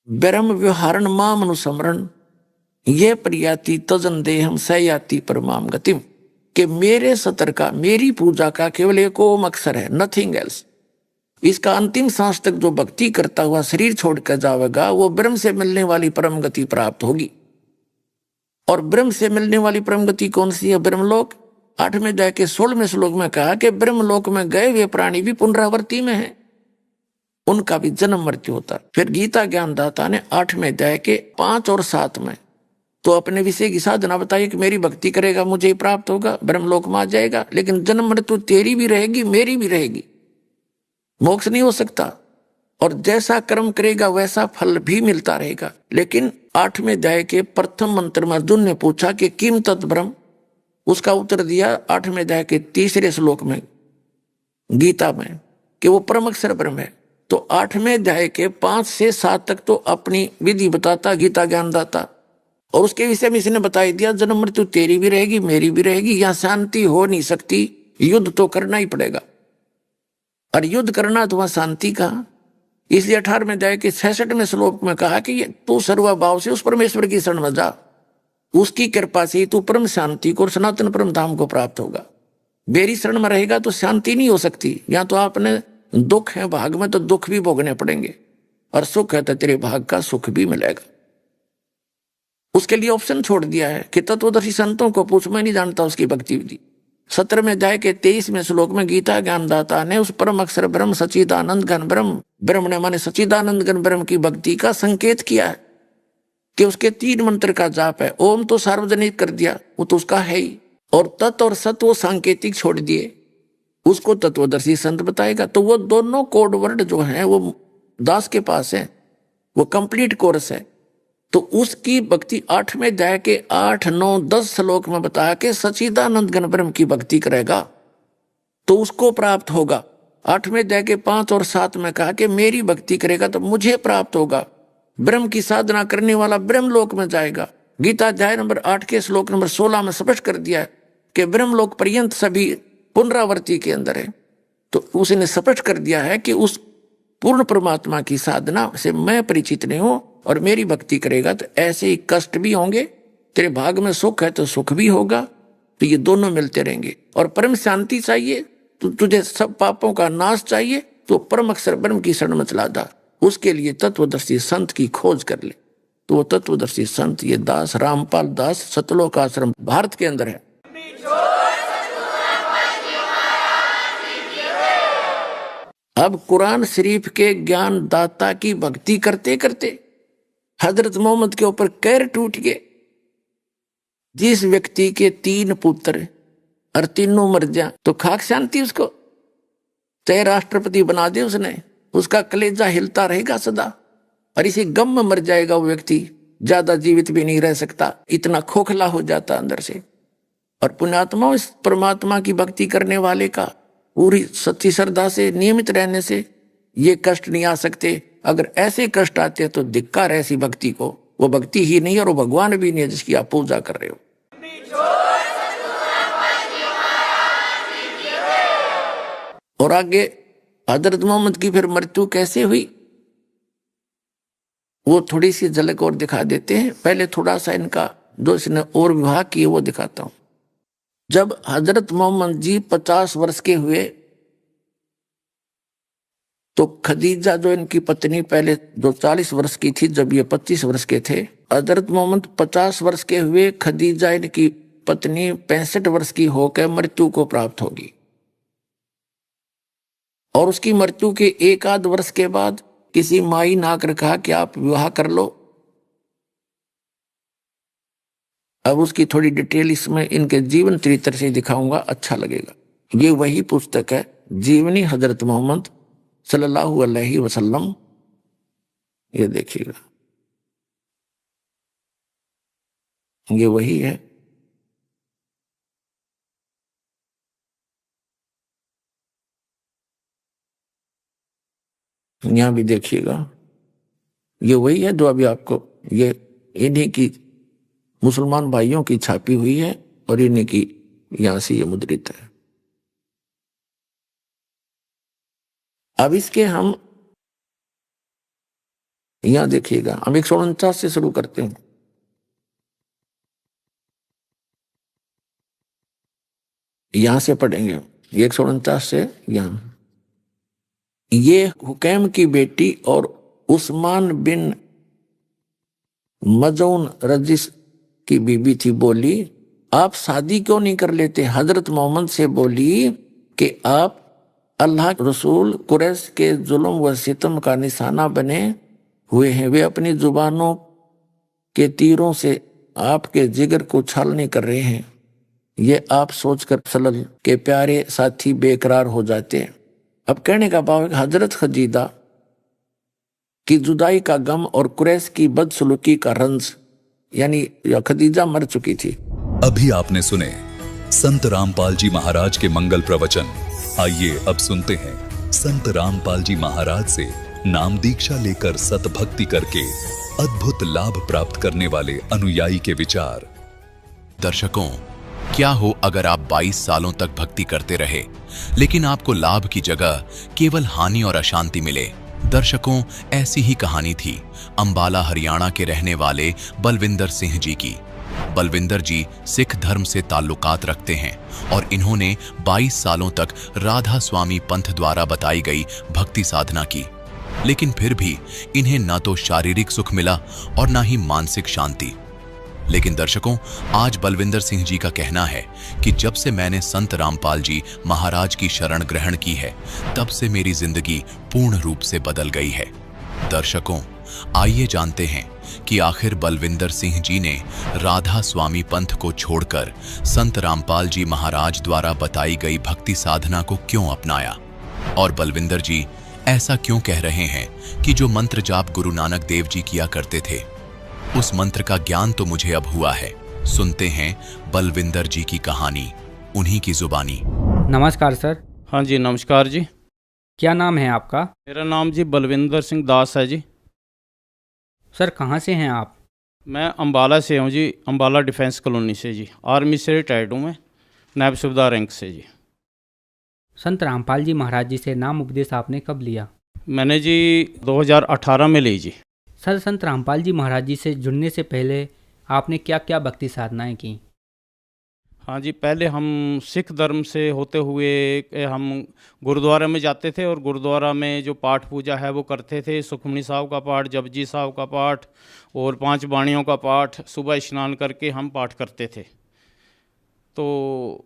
ब्रह्म व्यवहारण माम अनुस्मरण ये प्रयाति तजन देहम सयाति परमाम गतिम, कि मेरे सतर का, मेरी पूजा का केवल एक ओम अक्षर है, नथिंग एल्स। इसका अंतिम सांस तक जो भक्ति करता हुआ शरीर छोड़कर जाएगा वो ब्रह्म से मिलने वाली परम गति प्राप्त होगी। और ब्रह्म से मिलने वाली परम गति कौन सी है? ब्रह्मलोक। 8वें अध्याय के 16वें श्लोक में कहा कि ब्रह्मलोक में गए हुए प्राणी भी पुनरावृत्ति में है, उनका भी जन्म मृत्यु होता है। फिर गीता ज्ञानदाता ने 8वें अध्याय के 5 और 7 में तो अपने विषय की साधना बताइए कि मेरी भक्ति करेगा मुझे प्राप्त होगा, ब्रह्मलोक में आ जाएगा, लेकिन जन्म मृत्यु तेरी भी रहेगी, मेरी भी रहेगी। मोक्ष नहीं हो सकता। और जैसा कर्म करेगा वैसा फल भी मिलता रहेगा। लेकिन 8वें अध्याय के प्रथम मंत्र में अर्जुन ने पूछा कि किम तत् ब्रह्म, उसका उत्तर दिया 8वें अध्याय के 3रे श्लोक में गीता में कि वो परम अक्षर ब्रह्म है। तो 8वें अध्याय के 5 से 7 तक तो अपनी विधि बताता, गीता ज्ञान दाता, और उसके विषय में इसने बता दिया जन्म मृत्यु तेरी भी रहेगी मेरी भी रहेगी, यहां शांति हो नहीं सकती, युद्ध तो करना ही पड़ेगा। और युद्ध करना तो वहां शांति कहा। इसलिए 18वें अध्याय के 66वें श्लोक में कहा कि तू सर्वभाव से उस परमेश्वर की शरण में जा, उसकी कृपा से तू परम शांति को और सनातन परम धाम को प्राप्त होगा। मेरी शरण में रहेगा तो शांति नहीं हो सकती। या तो आपने दुख है भाग में तो दुख भी भोगने पड़ेंगे, और सुख है तो तेरे भाग का सुख भी मिलेगा। उसके लिए ऑप्शन छोड़ दिया है कि तत्वदर्शी संतों को पूछ, मैं नहीं जानता उसकी भक्ति विधि। 17वें अध्याय के 23वें श्लोक में गीता ज्ञानदाता ने उस परम अक्षर ब्रह्म सच्चिदानंद घन ब्रह्म, ब्रह्म ने माने सच्चिदानंद घन ब्रह्म की भक्ति का संकेत किया है कि उसके 3 मंत्र का जाप है। ओम तो सार्वजनिक कर दिया, वो तो उसका है ही, और तत् और सत वो सांकेतिक छोड़ दिए, उसको तत्वदर्शी संत बताएगा। तो वो दोनों कोड वर्ड जो हैं वो दास के पास है, वो कंप्लीट कोर्स है। तो उसकी भक्ति 8वें अध्याय के 8, 9, 10 श्लोक में बताया कि सच्चिदानंद घन ब्रह्म की भक्ति करेगा तो उसको प्राप्त होगा। 8वें अध्याय के 5 और 7 में कहा कि मेरी भक्ति करेगा तो मुझे प्राप्त होगा। ब्रह्म की साधना करने वाला ब्रह्मलोक में जाएगा। गीता अध्याय नंबर 8 के श्लोक नंबर 16 में स्पष्ट कर दिया है कि ब्रह्मलोक पर्यंत सभी पुनरावृत्ति के अंदर है। तो उसने स्पष्ट कर दिया है कि उस पूर्ण परमात्मा की साधना से मैं परिचित नहीं हूं, और मेरी भक्ति करेगा तो ऐसे ही कष्ट भी होंगे, तेरे भाग में सुख है तो सुख भी होगा, तो ये दोनों मिलते रहेंगे। और परम शांति चाहिए तो तुझे सब पापों का नाश चाहिए तो परम अक्षर ब्रह्म की शरण में चला जा। उसके लिए तत्वदर्शी संत की खोज कर ले। तो वो तत्वदर्शी संत ये दास रामपाल दास सतलोक आश्रम भारत के अंदर है। अब कुरान शरीफ के ज्ञान दाता की भक्ति करते करते हजरत मोहम्मद के ऊपर कैर टूट गए। जिस व्यक्ति के 3 पुत्र और तीनों मर जाए तो खाक शांति उसको, चाहे राष्ट्रपति बना दे उसने, उसका कलेजा हिलता रहेगा सदा, और इसी गम में मर जाएगा वो व्यक्ति, ज्यादा जीवित भी नहीं रह सकता, इतना खोखला हो जाता अंदर से। और पुण्यात्मा इस परमात्मा की भक्ति करने वाले का पूरी सच्ची श्रद्धा से नियमित रहने से ये कष्ट नहीं आ सकते। अगर ऐसे कष्ट आते हैं तो धिक्कार ऐसी भक्ति को, वो भक्ति ही नहीं और वो भगवान भी नहीं है जिसकी आप पूजा कर रहे हो। और आगे हजरत मोहम्मद की फिर मृत्यु कैसे हुई वो थोड़ी सी झलक और दिखा देते हैं। पहले थोड़ा सा इनका जो इसने और विवाह किए वो दिखाता हूं। जब हजरत मोहम्मद जी 50 वर्ष के हुए तो खदीजा जो इनकी पत्नी पहले जो 40 वर्ष की थी, जब ये 25 वर्ष के थे, हजरत मोहम्मद 50 वर्ष के हुए, खदीजा इनकी पत्नी 65 वर्ष की होकर मृत्यु को प्राप्त होगी। और उसकी मृत्यु के 1 आध वर्ष के बाद किसी माई ने आकर कहा कि आप विवाह कर लो। अब उसकी थोड़ी डिटेल इसमें इनके जीवन चरित्र से दिखाऊंगा, अच्छा लगेगा। ये वही पुस्तक है जीवनी हजरत मोहम्मद सल्लल्लाहु अलैहि वसल्लम। ये देखिएगा, ये वही है। यहां भी देखिएगा, ये वही है जो अभी आपको, ये इन्हीं की मुसलमान भाइयों की छापी हुई है और इन्हीं की यहां से ये मुद्रित है। अब इसके हम यहां देखिएगा, हम 149 से शुरू करते हैं। यहां से पढ़ेंगे 149 से यहां। ये हुकैम की बेटी और उस्मान बिन मजून रजिस की बीबी थी, बोली आप शादी क्यों नहीं कर लेते। हजरत मोहम्मद से बोली कि आप अल्लाह रसूल कुरैश के जुल्म व सितम का निशाना बने हुए हैं। वे अपनी जुबानों के तीरों से आपके जिगर को छालनी कर रहे हैं। ये आप सोचकर सल्लल्लाहु के प्यारे साथी बेकरार हो जाते हैं। अब कहने का भाव है कि हजरत खदीजा की जुदाई का गम और कुरैश की बदसलूकी का रंज, यानी खदीजा मर चुकी थी।
अभी आपने सुने संत रामपाल जी महाराज के मंगल प्रवचन। आइए अब सुनते हैं संत रामपाल जी महाराज से नाम दीक्षा लेकर सतभक्ति करके अद्भुत लाभ प्राप्त करने वाले अनुयायी के विचार।
दर्शकों, क्या हो अगर आप 22 सालों तक भक्ति करते रहे लेकिन आपको लाभ की जगह केवल हानि और अशांति मिले। दर्शकों, ऐसी ही कहानी थी अंबाला हरियाणा के रहने वाले बलविंदर सिंह जी की। बलविंदर जी सिख धर्म से ताल्लुकात रखते हैं और इन्होंने 22 सालों तक राधा स्वामी पंथ द्वारा बताई गई भक्ति साधना की, लेकिन फिर भी इन्हें न तो शारीरिक सुख मिला और न ही मानसिक शांति। लेकिन दर्शकों, आज बलविंदर सिंह जी का कहना है कि जब से मैंने संत रामपाल जी महाराज की शरण ग्रहण की है, तब से मेरी जिंदगी पूर्ण रूप से बदल गई है। दर्शकों, आइए जानते हैं कि आखिर बलविंदर सिंह जी ने राधा स्वामी पंथ को छोड़कर संत रामपाल जी महाराज द्वारा बताई गई भक्ति साधना को क्यों अपनाया, और बलविंदर जी ऐसा क्यों कह रहे हैं कि जो मंत्र जाप गुरु नानक देव जी किया करते थे, उस मंत्र का ज्ञान तो मुझे अब हुआ है। सुनते हैं बलविंदर जी की कहानी, उन्हीं की जुबानी।
नमस्कार सर।
हाँ जी, नमस्कार जी।
क्या नाम है आपका?
मेरा नाम जी बलविंदर सिंह दास है जी।
सर कहाँ से हैं आप?
मैं अंबाला से हूँ जी, अंबाला डिफेंस कॉलोनी से जी। आर्मी से रिटायर्ड हूँ मैं, नायब सूबेदार रैंक से जी।
संत रामपाल जी महाराज जी से नाम उपदेश आपने कब लिया?
मैंने जी 2018 में ली जी।
सर, संत रामपाल जी महाराज जी से जुड़ने से पहले आपने क्या क्या भक्ति साधनाएं की?
हाँ जी, पहले हम सिख धर्म से होते हुए हम गुरुद्वारा में जाते थे और गुरुद्वारा में जो पाठ पूजा है वो करते थे। सुखमनी साहब का पाठ, जपजी साहब का पाठ और 5 बाणियों का पाठ सुबह स्नान करके हम पाठ करते थे। तो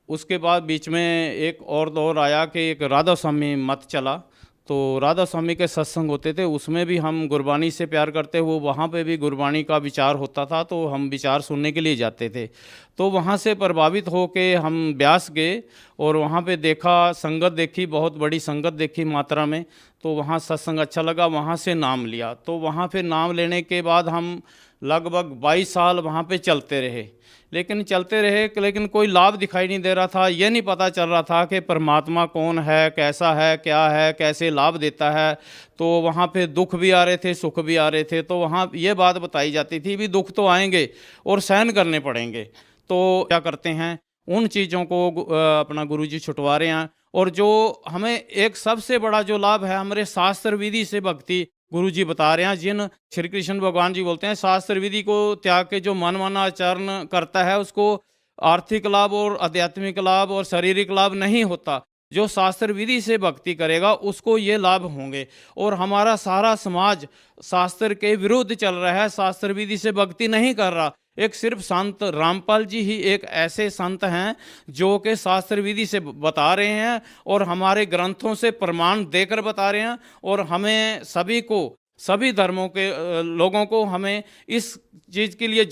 उसके बाद बीच में एक और दौर आया कि एक राधा स्वामी मत चला, तो राधा स्वामी के सत्संग होते थे, उसमें भी हम गुरबानी से प्यार करते हुए वहाँ पे भी गुरबानी का विचार होता था, तो हम विचार सुनने के लिए जाते थे। तो वहाँ से प्रभावित होके हम ब्यास गए और वहाँ पे देखा, संगत देखी, बहुत बड़ी संगत देखी मात्रा में, तो वहाँ सत्संग अच्छा लगा, वहाँ से नाम लिया। तो वहाँ पे नाम लेने के बाद हम लगभग 22 साल वहाँ पे चलते रहे, लेकिन कोई लाभ दिखाई नहीं दे रहा था। ये नहीं पता चल रहा था कि परमात्मा कौन है, कैसा है, क्या है, कैसे लाभ देता है। तो वहाँ पे दुख भी आ रहे थे, सुख भी आ रहे थे। तो वहाँ ये बात बताई जाती थी भी दुख तो आएंगे और सहन करने पड़ेंगे। तो क्या करते हैं, उन चीज़ों को अपना गुरुजी छुटवा रहे हैं। और जो हमें एक सबसे बड़ा जो लाभ है, हमारे शास्त्र विधि से भक्ति गुरु जी बता रहे हैं। जिन श्री कृष्ण भगवान जी बोलते हैं, शास्त्र विधि को त्याग के जो मनमाना आचरण करता है उसको आर्थिक लाभ और आध्यात्मिक लाभ और शारीरिक लाभ नहीं होता। जो शास्त्र विधि से भक्ति करेगा उसको ये लाभ होंगे। और हमारा सारा समाज शास्त्र के विरुद्ध चल रहा है, शास्त्र विधि से भक्ति नहीं कर रहा। एक सिर्फ संत रामपाल जी ही एक ऐसे संत हैं जो कि शास्त्र विधि से बता रहे हैं और हमारे ग्रंथों से प्रमाण देकर बता रहे हैं। और हमें सभी को, सभी धर्मों के लोगों को हमें इस चीज़ के लिए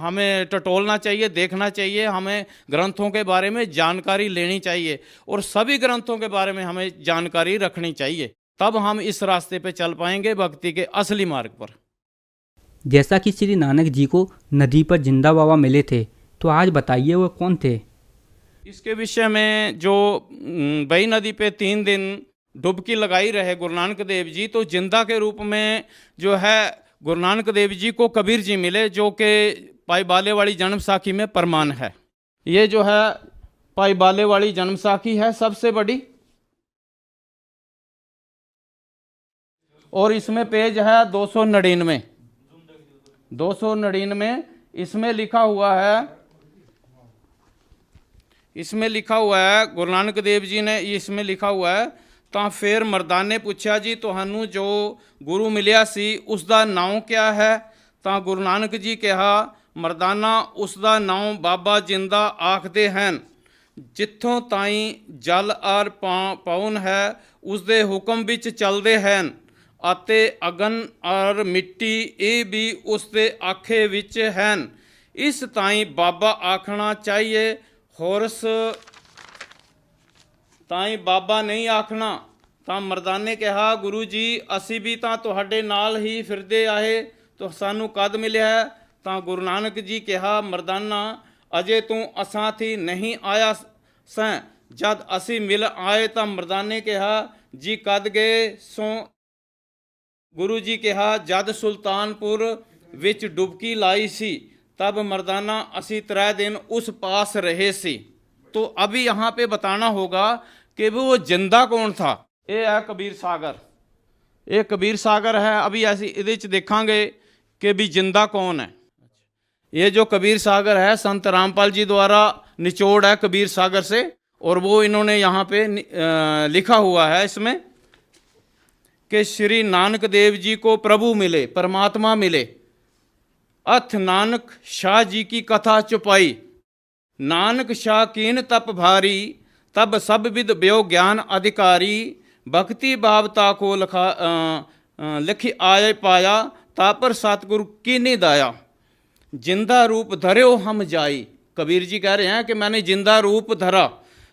हमें टटोलना चाहिए, देखना चाहिए, हमें ग्रंथों के बारे में जानकारी लेनी चाहिए और सभी ग्रंथों के बारे में हमें जानकारी रखनी चाहिए। तब हम इस रास्ते पे चल पाएंगे भक्ति के असली मार्ग पर।
जैसा कि श्री नानक जी को नदी पर जिंदा बाबा मिले थे, तो आज बताइए वो कौन थे?
इसके विषय में जो बई नदी पे 3 दिन डुबकी लगाई रहे गुरु नानक देव जी, तो जिंदा के रूप में जो है गुरु नानक देव जी को कबीर जी मिले, जो कि पाई बाले वाली जन्म साखी में प्रमाण है। ये जो है पाई बाले वाली जन्म साखी है सबसे बड़ी, और इसमें पेज है 299। इसमें लिखा हुआ है गुरु नानक देव जी ने, इसमें लिखा हुआ है, ਤਾਂ ਫਿਰ ਮਰਦਾਂ ਨੇ ਪੁੱਛਿਆ ਜੀ ਤੁਹਾਨੂੰ ਜੋ ਗੁਰੂ ਮਿਲਿਆ ਸੀ ਉਸ ਦਾ ਨਾਮ ਕਿਆ ਹੈ? ਤਾਂ ਗੁਰੂ ਨਾਨਕ ਜੀ ਕਿਹਾ, ਮਰਦਾਨਾ ਉਸ ਦਾ ਨਾਮ ਬਾਬਾ ਜਿੰਦਾ ਆਖਦੇ ਹਨ। ਜਿੱਥੋਂ ਤਾਈਂ ਜਲ ਆਰ ਪਾਉਨ ਹੈ ਉਸ ਦੇ ਹੁਕਮ ਵਿੱਚ ਚੱਲਦੇ ਹਨ ਅਤੇ ਅਗਨ ਔਰ ਮਿੱਟੀ ਇਹ ਵੀ ਉਸ ਦੇ ਆਖੇ ਵਿੱਚ ਹਨ। ਇਸ ਤਾਈਂ ਬਾਬਾ ਆਖਣਾ ਚਾਹੀਏ। ਹੋਰਸ ताई बाबा नहीं आखना। ਤਾਂ ਮਰਦਾਨੇ ਨੇ ਕਿਹਾ ਗੁਰੂ ਜੀ ਅਸੀਂ ਵੀ ਤਾਂ ਤੁਹਾਡੇ ਨਾਲ ਹੀ ਫਿਰਦੇ ਆਏ, ਤਾਂ ਸਾਨੂੰ ਕਦ ਮਿਲਿਆ ਹੈ? ਤਾਂ ਗੁਰੂ ਨਾਨਕ ਜੀ ਕਿਹਾ ਮਰਦਾਨਾ ਅਜੇ ਤੂੰ ਅਸਾਂ ਥੀ ਨਹੀਂ ਆਇਆ ਸੈਂ, ਜਦ ਅਸੀਂ ਮਿਲ ਆਏ ਤਾਂ ਮਰਦਾਨੇ ਨੇ ਕਿਹਾ ਜੀ ਕਦ ਗਏ ਸੋ? ਗੁਰੂ ਜੀ ਕਿਹਾ ਜਦ ਸੁਲਤਾਨपुर ਵਿੱਚ ਡੁਬਕੀ ਲਾਈ ਸੀ तब मर्दाना असी 3 दिन उस पास रहे सी। तो अभी यहाँ पे बताना होगा कि वो जिंदा कौन था। ये है कबीर सागर, ये कबीर सागर है। अभी ऐसी इहदे च देखांगे कि भी जिंदा कौन है। ये जो कबीर सागर है संत रामपाल जी द्वारा निचोड़ है कबीर सागर से, और वो इन्होंने यहाँ पे लिखा हुआ है इसमें कि श्री नानक देव जी को प्रभु मिले, परमात्मा मिले, अथ नानक शाह जी की कथा चुपाई, नानक शाह कीन तप भारी, तब सब विद ब्यो ज्ञान अधिकारी, भक्ति भावता को लिखी आए पाया, तापर सतगुरु कीनी दाया, जिंदा रूप धर्यो हम जाई। कबीर जी कह रहे हैं कि मैंने जिंदा रूप धरा,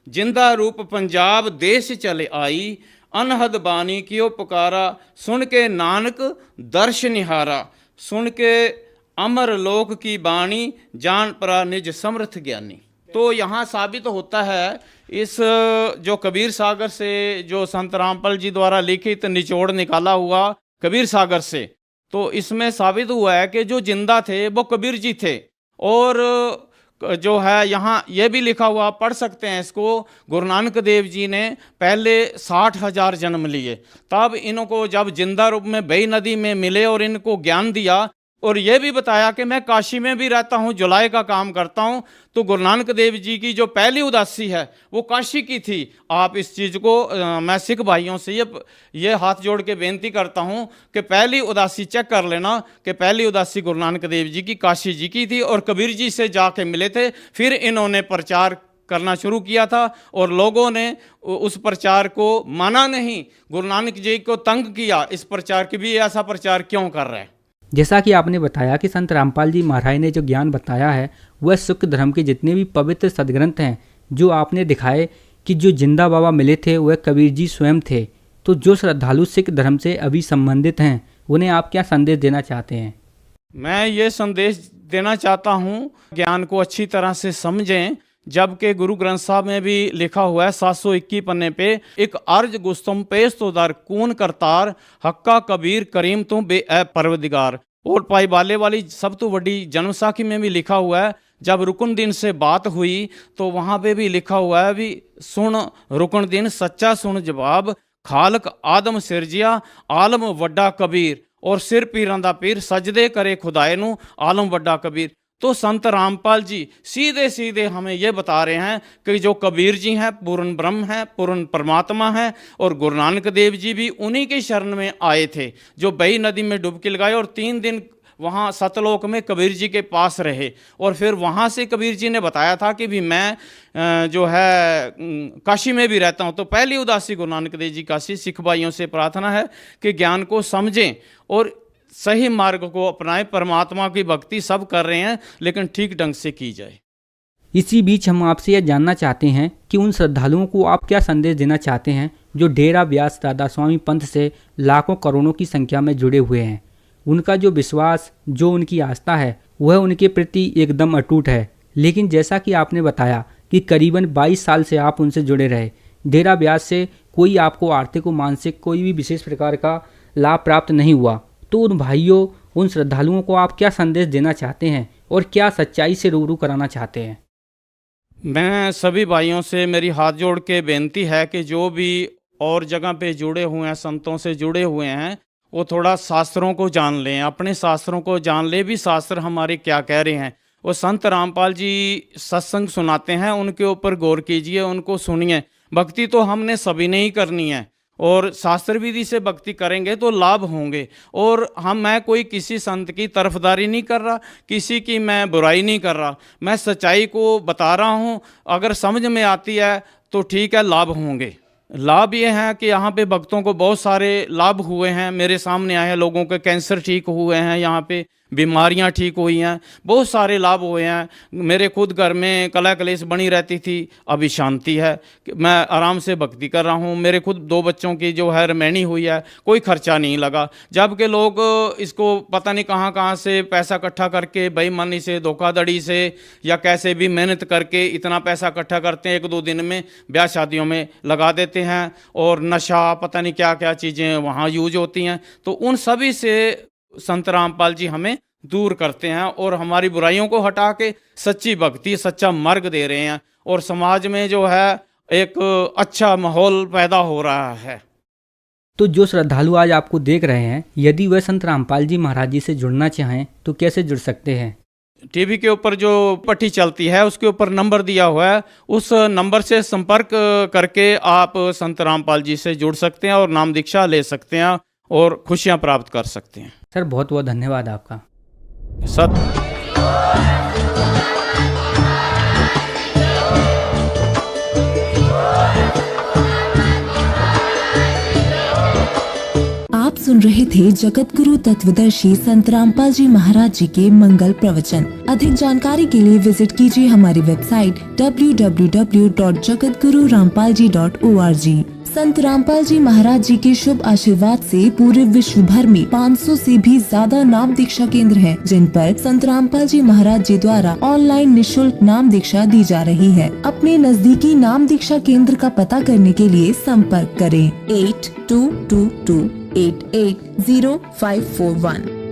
जिंदा रूप पंजाब देश चले आई, अनहद बानी कियो पुकारा, सुन के नानक दर्श निहारा, सुन के अमर लोक की बाणी, जान परा निज समर्थ ज्ञानी। तो यहाँ साबित होता है इस जो कबीर सागर से जो संत रामपाल जी द्वारा लिखित निचोड़ निकाला हुआ कबीर सागर से, तो इसमें साबित हुआ है कि जो जिंदा थे वो कबीर जी थे। और जो है यहाँ ये भी लिखा हुआ, पढ़ सकते हैं इसको, गुरु नानक देव जी ने पहले 60,000 जन्म लिए, तब इनको जब जिंदा रूप में बई नदी में मिले और इनको ज्ञान दिया, और ये भी बताया कि मैं काशी में भी रहता हूँ, जुलाई का काम करता हूँ। तो गुरु नानक देव जी की जो पहली उदासी है वो काशी की थी। आप इस चीज़ को मैं सिख भाइयों से ये हाथ जोड़ के बेनती करता हूँ कि पहली उदासी चेक कर लेना कि पहली उदासी गुरु नानक देव जी की काशी जी की थी, और कबीर जी से जाके मिले थे। फिर इन्होंने प्रचार करना शुरू किया था और लोगों ने उस प्रचार को माना नहीं, गुरु नानक जी को तंग किया इस प्रचार की भी, ऐसा प्रचार क्यों कर रहे हैं।
जैसा कि आपने बताया कि संत रामपाल जी महाराज ने जो ज्ञान बताया है वह सिख धर्म के जितने भी पवित्र सदग्रंथ हैं, जो आपने दिखाए कि जो जिंदा बाबा मिले थे वह कबीर जी स्वयं थे। तो जो श्रद्धालु सिख धर्म से अभी संबंधित हैं उन्हें आप क्या संदेश देना चाहते हैं? मैं ये संदेश देना चाहता हूँ ज्ञान को अच्छी तरह से समझें, जबकि गुरु ग्रंथ साहब में भी लिखा हुआ है 721 पन्ने पे, एक अर्ज गुस्तुम पेश तो दर कून करतार, हक्का कबीर करीम तू बे ए परवदिगार। और पाई बाले वाली सब तो बड़ी जन्म साखी में भी लिखा हुआ है, जब रुकन दिन से बात हुई तो वहाँ पे भी लिखा हुआ है भी सुन रुकन दिन सच्चा सुन जवाब, खालक आदम सिरजिया आलम वड्डा कबीर, और सिर पीरां दा पीर सजदे करे खुदाए नू आलम वड्डा कबीर। तो संत रामपाल जी सीधे सीधे हमें ये बता रहे हैं कि जो कबीर जी हैं पूर्ण ब्रह्म हैं, पूर्ण परमात्मा हैं, और गुरु नानक देव जी भी उन्हीं के शरण में आए थे, जो बई नदी में डुबकी लगाए और 3 दिन वहाँ सतलोक में कबीर जी के पास रहे। और फिर वहाँ से कबीर जी ने बताया था कि भी मैं जो है काशी में भी रहता हूँ। तो पहली उदासी गुरु नानक देव जी काशी। सिख भाइयों से प्रार्थना है कि ज्ञान को समझें और सही मार्ग को अपनाएं। परमात्मा की भक्ति सब कर रहे हैं, लेकिन ठीक ढंग से की जाए। इसी बीच हम आपसे यह जानना चाहते हैं कि उन श्रद्धालुओं को आप क्या संदेश देना चाहते हैं जो डेरा ब्यास दादा स्वामी पंथ से लाखों करोड़ों की संख्या में जुड़े हुए हैं। उनका जो विश्वास, जो उनकी आस्था है वह उनके प्रति एकदम अटूट है, लेकिन जैसा कि आपने बताया कि करीबन 22 साल से आप उनसे जुड़े रहे, डेरा ब्यास से कोई आपको आर्थिक और मानसिक कोई भी विशेष प्रकार का लाभ प्राप्त नहीं हुआ। तो उन भाइयों, उन श्रद्धालुओं को आप क्या संदेश देना चाहते हैं और क्या सच्चाई से रूबरू कराना चाहते हैं?
मैं सभी भाइयों से मेरी हाथ जोड़ के बेनती है कि जो भी और जगह पे जुड़े हुए हैं, संतों से जुड़े हुए हैं, वो थोड़ा शास्त्रों को जान लें, अपने शास्त्रों को जान ले भी शास्त्र हमारे क्या कह रहे हैं। वो संत रामपाल जी सत्संग सुनाते हैं, उनके ऊपर गौर कीजिए, उनको सुनिए। भक्ति तो हमने सभी ने ही करनी है, और शास्त्र विधि से भक्ति करेंगे तो लाभ होंगे। और मैं कोई किसी संत की तरफदारी नहीं कर रहा, किसी की मैं बुराई नहीं कर रहा, मैं सच्चाई को बता रहा हूँ। अगर समझ में आती है तो ठीक है, लाभ होंगे। लाभ ये हैं कि यहाँ पे भक्तों को बहुत सारे लाभ हुए हैं, मेरे सामने आए हैं, लोगों के कैंसर ठीक हुए हैं, यहाँ पे बीमारियाँ ठीक हुई हैं, बहुत सारे लाभ हुए हैं। मेरे खुद घर में कलह कलेश बनी रहती थी, अभी शांति है, मैं आराम से भक्ति कर रहा हूँ। मेरे खुद 2 बच्चों की जो है रमैनी हुई है, कोई खर्चा नहीं लगा। जबकि लोग इसको पता नहीं कहाँ कहाँ से पैसा इकट्ठा करके बेईमानी से, धोखाधड़ी से या कैसे भी मेहनत करके इतना पैसा इकट्ठा करते हैं, 1-2 दिन में ब्याह शादियों में लगा देते हैं, और नशा पता नहीं क्या क्या चीज़ें वहाँ यूज होती हैं। तो उन सभी से संत रामपाल जी हमें दूर करते हैं और हमारी बुराइयों को हटा के सच्ची भक्ति, सच्चा मार्ग दे रहे हैं, और समाज में जो है एक अच्छा माहौल पैदा हो रहा है।
तो जो श्रद्धालु आज आपको देख रहे हैं, यदि वह संत रामपाल जी महाराज जी से जुड़ना चाहें तो कैसे जुड़ सकते हैं?
टीवी के ऊपर जो पट्टी चलती है उसके ऊपर नंबर दिया हुआ है, उस नंबर से संपर्क करके आप संत रामपाल जी से जुड़ सकते हैं और नाम दीक्षा ले सकते हैं और खुशियां प्राप्त कर सकते हैं।
सर बहुत बहुत धन्यवाद आपका।
सत
आप सुन रहे थे जगत गुरु तत्वदर्शी संत रामपाल जी महाराज जी के मंगल प्रवचन। अधिक जानकारी के लिए विजिट कीजिए हमारी वेबसाइट www.jagatgururampalji.org। संत रामपाल जी महाराज जी के शुभ आशीर्वाद से पूरे विश्व भर में 500 से भी ज्यादा नाम दीक्षा केंद्र हैं, जिन पर संत रामपाल जी महाराज जी द्वारा ऑनलाइन निशुल्क नाम दीक्षा दी जा रही है। अपने नजदीकी नाम दीक्षा केंद्र का पता करने के लिए संपर्क करें 8222880541।